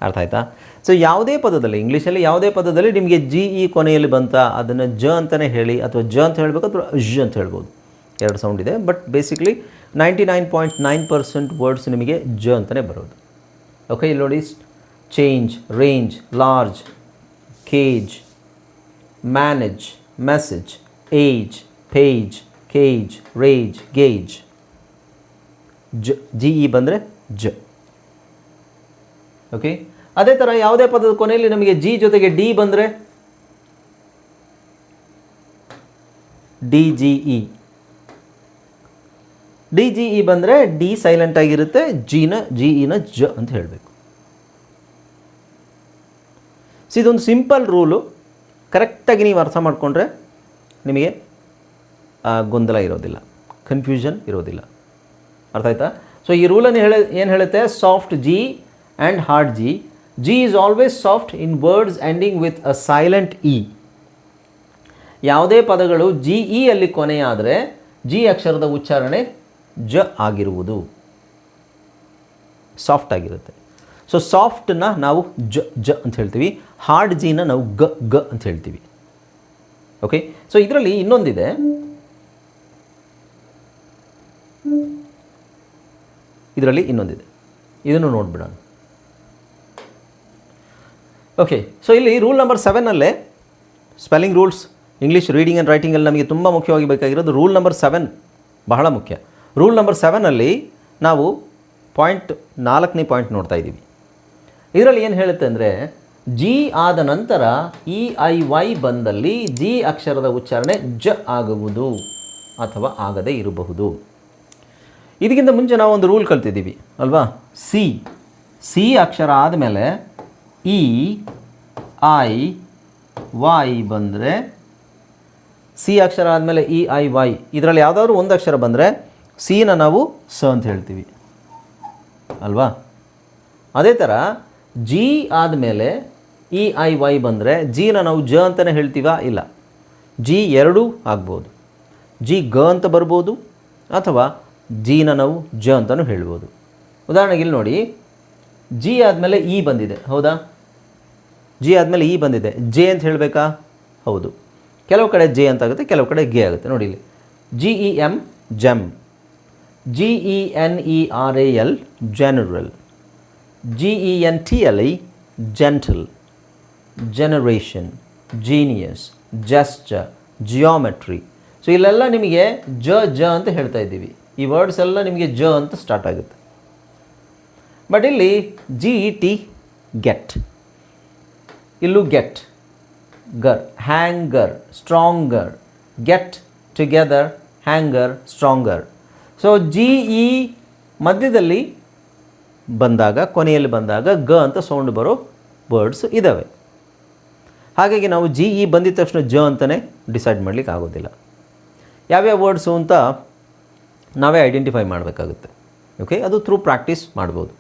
ಅರ್ಥ ಆಯ್ತಾ? ಸೊ ಯಾವುದೇ ಪದದಲ್ಲಿ, ಇಂಗ್ಲೀಷಲ್ಲಿ ಯಾವುದೇ ಪದದಲ್ಲಿ ನಿಮಗೆ ಜಿ ಇ ಕೊನೆಯಲ್ಲಿ ಬಂತ ಅದನ್ನು ಜ ಅಂತಲೇ ಹೇಳಿ, ಅಥವಾ ಜ ಅಂತ ಹೇಳಬೇಕು ಅಥವಾ ಜ್ ಅಂತ ಹೇಳ್ಬೋದು. ಎರಡು ಸೌಂಡ್ ಇದೆ, ಬಟ್ ಬೇಸಿಕ್ಲಿ 99.9% ವರ್ಡ್ಸ್ ನಿಮಗೆ ಜ ಅಂತಲೇ ಬರೋದು. ಓಕೆ, ಇಲ್ಲಿ ನೋಡಿ, change, range, large, cage, manage, message, age, page, cage, rage, gauge. G E ಬಂದರೆ ಜ. ಓಕೆ, ಅದೇ ಥರ ಯಾವುದೇ ಪದದ ಕೊನೆಯಲ್ಲಿ ನಮಗೆ ಜಿ ಜೊತೆಗೆ ಡಿ ಬಂದರೆ D G E. D G E ಬಂದರೆ ಡಿ ಸೈಲೆಂಟ್ ಆಗಿರುತ್ತೆ, ಜಿ ಇನ ಜ ಅಂತ ಹೇಳಬೇಕು. ಸೊ ಇದೊಂದು ಸಿಂಪಲ್ ರೂಲು, ಕರೆಕ್ಟಾಗಿ ನೀವು ಅರ್ಥ ಮಾಡಿಕೊಂಡ್ರೆ ನಿಮಗೆ ಗೊಂದಲ ಇರೋದಿಲ್ಲ, ಕನ್ಫ್ಯೂಷನ್ ಇರೋದಿಲ್ಲ. ಅರ್ಥ ಆಯ್ತಾ? ಸೊ ಈ ರೂಲನ್ನು ಏನು ಹೇಳುತ್ತೆ, soft G and hard G. G is always soft in words ending with a silent E. ಯಾವುದೇ ಪದಗಳು ಜಿ ಇ ಅಲ್ಲಿ ಕೊನೆಯಾದರೆ ಜಿ ಅಕ್ಷರದ ಉಚ್ಚಾರಣೆ ಜ ಆಗಿರುವುದು, ಸಾಫ್ಟ್ ಆಗಿರುತ್ತೆ. ಸೊ ಸಾಫ್ಟನ್ನ ನಾವು ಜ ಜ ಅಂತ ಹೇಳ್ತೀವಿ, ಹಾರ್ಡ್ ಜಿನ ನಾವು ಗ ಗ ಅಂತ ಹೇಳ್ತೀವಿ. ಓಕೆ, ಸೊ ಇದರಲ್ಲಿ ಇನ್ನೊಂದಿದೆ, ಇದನ್ನು ನೋಡ್ಬಿಡೋಣ. ಓಕೆ, ಸೊ ಇಲ್ಲಿ rule number 7 spelling rules English reading and ರೈಟಿಂಗಲ್ಲಿ ನಮಗೆ ತುಂಬ ಮುಖ್ಯವಾಗಿ ಬೇಕಾಗಿರೋದು ರೂಲ್ ನಂಬರ್ 7 ಬಹಳ ಮುಖ್ಯ. ರೂಲ್ ನಂಬರ್ 7 ನಾವು 4ನೇ ಪಾಯಿಂಟ್ ನೋಡ್ತಾ ಇದ್ದೀವಿ. ಇದರಲ್ಲಿ ಏನು ಹೇಳುತ್ತೆ ಅಂದರೆ, ಜಿ ಆದ ನಂತರ ಇ ಐ ವೈ ಬಂದಲ್ಲಿ ಜಿ ಅಕ್ಷರದ ಉಚ್ಚಾರಣೆ ಜ ಆಗುವುದು ಅಥವಾ ಆಗದೇ ಇರಬಹುದು. ಇದಕ್ಕಿಂತ ಮುಂಚೆ ನಾವು ಒಂದು ರೂಲ್ ಕಲ್ತಿದ್ದೀವಿ ಅಲ್ವಾ, ಸಿ ಅಕ್ಷರ ಆದಮೇಲೆ ಇ ಐ ವೈ ಬಂದರೆ, ಸಿ ಅಕ್ಷರ ಆದಮೇಲೆ ಇ ಐ ವೈ, ಇದರಲ್ಲಿ ಯಾವುದಾದ್ರೂ ಒಂದು ಅಕ್ಷರ ಬಂದರೆ ಸಿನ ನಾವು ಸ ಅಂತ ಹೇಳ್ತೀವಿ ಅಲ್ವಾ. ಅದೇ ಥರ ಜಿ ಆದಮೇಲೆ ಇ ಐ ವೈ ಬಂದರೆ ಜಿನ ನಾವು ಜ ಅಂತಲೇ ಹೇಳ್ತೀವಾ? ಇಲ್ಲ, ಜಿ ಎರಡೂ ಆಗ್ಬೋದು. ಜಿ ಗ ಅಂತ ಬರ್ಬೋದು ಅಥವಾ ಜಿನ ನಾವು ಜ ಅಂತಲೂ ಹೇಳ್ಬೋದು. ಉದಾಹರಣೆಗೆ ಇಲ್ಲಿ ನೋಡಿ, ಜಿ ಆದಮೇಲೆ ಇ ಬಂದಿದೆ, ಹೌದಾ? ಜಿ ಆದಮೇಲೆ ಇ ಬಂದಿದೆ, ಜೆ ಅಂತ ಹೇಳಬೇಕಾ? ಹೌದು. ಕೆಲವು ಕಡೆ ಜೆ ಅಂತ ಆಗುತ್ತೆ, ಕೆಲವು ಕಡೆ ಗೆ ಆಗುತ್ತೆ. ನೋಡಿ ಇಲ್ಲಿ GEM GeM, GENERAL general, GENTLE gentle, generation, genius, gesture, geometry. So ಇಲ್ಲೆಲ್ಲ ನಿಮಗೆ ಜ ಅಂತ ಹೇಳ್ತಾ ಇದ್ದೀವಿ. ಈ ವರ್ಡ್ಸ್ ಎಲ್ಲ ನಿಮಗೆ ಜ ಅಂತ ಸ್ಟಾರ್ಟ್ ಆಗುತ್ತೆ. ಬಟ್ ಇಲ್ಲಿ GET ಗೆಟ್, ಇಲ್ಲೂ get, ger, hanger, stronger, get together, hanger, stronger. So GE ಮಧ್ಯದಲ್ಲಿ ಬಂದಾಗ, ಕೊನೆಯಲ್ಲಿ ಬಂದಾಗ ಗ ಅಂತ ಸೌಂಡ್ ಬರೋ ವರ್ಡ್ಸ್ ಇದ್ದಾವೆ. ಹಾಗಾಗಿ ನಾವು GE ಬಂದಿದ ತಕ್ಷಣ ಜ ಅಂತಲೇ ಡಿಸೈಡ್ ಮಾಡಲಿಕ್ಕೆ ಆಗೋದಿಲ್ಲ. ಯಾವ್ಯಾವ ವರ್ಡ್ಸು ಅಂತ ನಾವೇ ಐಡೆಂಟಿಫೈ ಮಾಡಬೇಕಾಗುತ್ತೆ. ಓಕೆ, ಅದು ಥ್ರೂ ಪ್ರಾಕ್ಟೀಸ್ ಮಾಡ್ಬೋದು.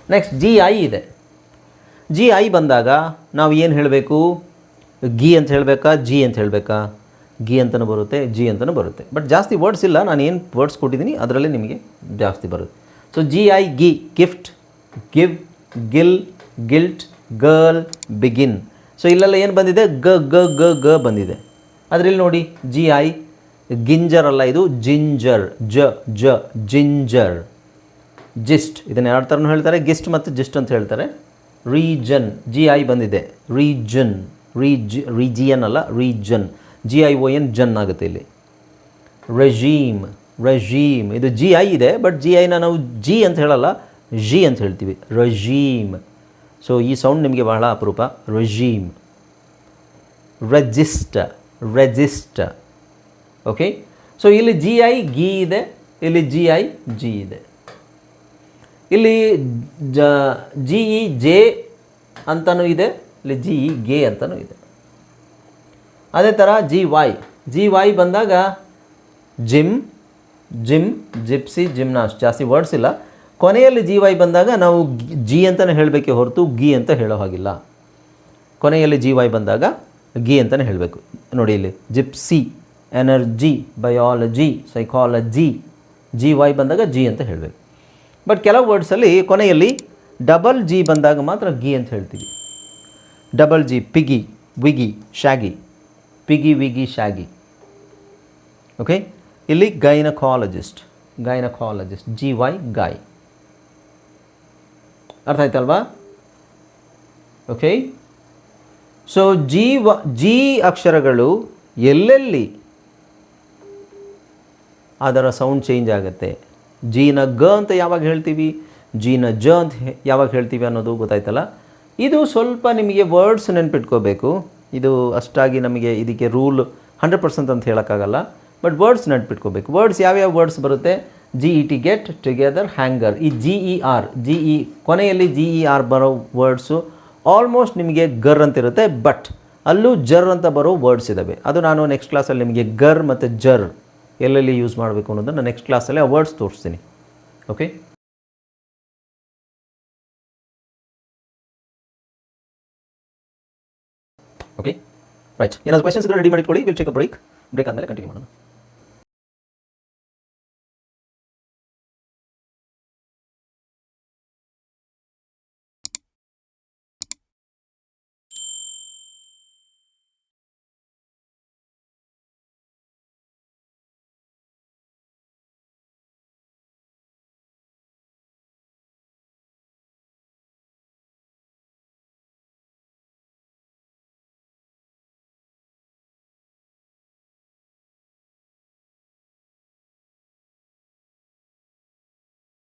ನೆಕ್ಸ್ಟ್ GI ಇದೆ. GI ಬಂದಾಗ ನಾವು ಏನು ಹೇಳಬೇಕು? ಗಿ ಅಂತ ಹೇಳಬೇಕಾ, ಜಿ ಅಂತ ಹೇಳಬೇಕಾ? ಗಿ ಅಂತಲೂ ಬರುತ್ತೆ, ಜಿ ಅಂತಲೂ ಬರುತ್ತೆ. ಬಟ್ ಜಾಸ್ತಿ ವರ್ಡ್ಸ್ ಇಲ್ಲ, ನಾನು ಏನು ವರ್ಡ್ಸ್ ಕೊಟ್ಟಿದ್ದೀನಿ ಅದರಲ್ಲೇ ನಿಮಗೆ ಜಾಸ್ತಿ ಬರುತ್ತೆ. ಸೊ GI ಗಿ, gift, give, Gill, guilt, girl, begin. So ಇಲ್ಲೆಲ್ಲ ಏನು ಬಂದಿದೆ? ಗ ಗ ಗ ಗ ಬಂದಿದೆ. ಅದರಲ್ಲಿ ನೋಡಿ GI ಗಿಂಜರ್ ಅಲ್ಲ, ಇದು ಜಿಂಜರ್, ಜ ಜ ಜಿಂಜರ್. ಜಿಸ್ಟ್, ಇದನ್ನು ಎರಡು ಥರನೂ ಹೇಳ್ತಾರೆ, ಗಿಸ್ಟ್ ಮತ್ತು ಜಿಸ್ಟ್ ಅಂತ ಹೇಳ್ತಾರೆ. ರೀಜನ್, GI ಬಂದಿದೆ, ರೀಜನ್, ರೀಜಿಯನ್ ಅಲ್ಲ, ರೀಜನ್, GION ಜನ್ ಆಗುತ್ತೆ ಇಲ್ಲಿ. ರೆಜೀಮ್, ರೆಜೀಮ್, ಇದು GI ಇದೆ, ಬಟ್ GIನ ನಾವು ಜಿ ಅಂತ ಹೇಳಲ್ಲ, ಜಿ ಅಂತ ಹೇಳ್ತೀವಿ, ರೆಜೀಮ್. ಸೊ ಈ ಸೌಂಡ್ ನಿಮಗೆ ಬಹಳ ಅಪರೂಪ, regime. Register, register. Okay, so ಇಲ್ಲಿ GI ಗಿ ಇದೆ, ಇಲ್ಲಿ GI ಜಿ ಇದೆ. ಇಲ್ಲಿ GE ಜೆ ಅಂತಲೂ ಇದೆ, ಇಲ್ಲಿ GE ಗೆ ಅಂತಲೂ ಇದೆ. ಅದೇ ಥರ GY ಬಂದಾಗ ಜಿಮ್, ಜಿಮ್, ಜಿಪ್ಸಿ, ಜಿಮ್ನಾಸ್ಟ್. ಜಾಸ್ತಿ ವರ್ಡ್ಸ್ ಇಲ್ಲ. ಕೊನೆಯಲ್ಲಿ GY ಬಂದಾಗ ನಾವು ಜಿ ಅಂತಲೇ ಹೇಳಬೇಕೆ ಹೊರತು ಗಿ ಅಂತ ಹೇಳೋ ಹಾಗಿಲ್ಲ. ಕೊನೆಯಲ್ಲಿ GY ಬಂದಾಗ ಗಿ ಅಂತಲೇ ಹೇಳಬೇಕು. ನೋಡಿ ಇಲ್ಲಿ gypsy, energy, biology, psychology. GY ಬಂದಾಗ ಜಿ ಅಂತ ಹೇಳಬೇಕು. ಬಟ್ ಕೆಲವು ವರ್ಡ್ಸಲ್ಲಿ ಕೊನೆಯಲ್ಲಿ ಡಬಲ್ ಜಿ ಬಂದಾಗ ಮಾತ್ರ ಗಿ ಅಂತ ಹೇಳ್ತೀವಿ. Double G, piggy, wiggy, shaggy, piggy, wiggy, shaggy. Okay, ಇಲ್ಲಿ ಗೈನಕಾಲಜಿಸ್ಟ್, ಗೈನಕಾಲಜಿಸ್ಟ್, GY ಗೈ. ಅರ್ಥ ಆಯ್ತಲ್ವಾ? ಓಕೆ, ಸೊ ಜಿ ಅಕ್ಷರಗಳು ಎಲ್ಲೆಲ್ಲಿ ಅದರ ಸೌಂಡ್ ಚೇಂಜ್ ಆಗುತ್ತೆ. ಜಿನ ಗ ಅಂತ ಯಾವಾಗ ಹೇಳ್ತೀವಿ, ಜಿನ ಜ ಅಂತ ಯಾವಾಗ ಹೇಳ್ತೀವಿ ಅನ್ನೋದು ಗೊತ್ತಾಯ್ತಲ್ಲ. ಇದು ಸ್ವಲ್ಪ ನಿಮಗೆ ವರ್ಡ್ಸ್ ನೆನ್ಪಿಟ್ಕೋಬೇಕು. ಇದು ಅಷ್ಟಾಗಿ ನಮಗೆ ಇದಕ್ಕೆ ರೂಲ್ 100% ಅಂತ ಹೇಳೋಕ್ಕಾಗಲ್ಲ, ಬಟ್ ವರ್ಡ್ಸ್ ನೆನ್ಪಿಟ್ಕೋಬೇಕು. ವರ್ಡ್ಸ್ ಯಾವ್ಯಾವ ವರ್ಡ್ಸ್ ಬರುತ್ತೆ? GET get, together, hanger. ಈ GER, ಕೊನೆಯಲ್ಲಿ GER ಬರೋ ವರ್ಡ್ಸು ಆಲ್ಮೋಸ್ಟ್ ನಿಮಗೆ ಗರ್ ಅಂತಿರುತ್ತೆ, ಬಟ್ ಅಲ್ಲೂ ಜರ್ ಅಂತ ಬರೋ ವರ್ಡ್ಸ್ ಇದ್ದಾವೆ. ಅದು ನಾನು ನೆಕ್ಸ್ಟ್ ಕ್ಲಾಸಲ್ಲಿ ನಿಮಗೆ ಗರ್ ಮತ್ತು ಜರ್ ಎಲ್ಲೆಲ್ಲಿ ಯೂಸ್ ಮಾಡಬೇಕು ಅನ್ನೋದನ್ನು ನೆಕ್ಸ್ಟ್ ಕ್ಲಾಸಲ್ಲಿ ಆ ವರ್ಡ್ಸ್ ತೋರಿಸ್ತೀನಿ. ಓಕೆ. Okay right. ಏನಾದರೂ ಕ್ವೆಶನ್ಸ್ ರೆಡಿ ಮಾಡಿಕೊಳ್ಳಿ. ವಿಲ್ ಟೇಕ್ ಅ ಬ್ರೇಕ್ ಆದಮೇಲೆ ಕಂಟಿನ್ಯೂ ಮಾಡೋಣ.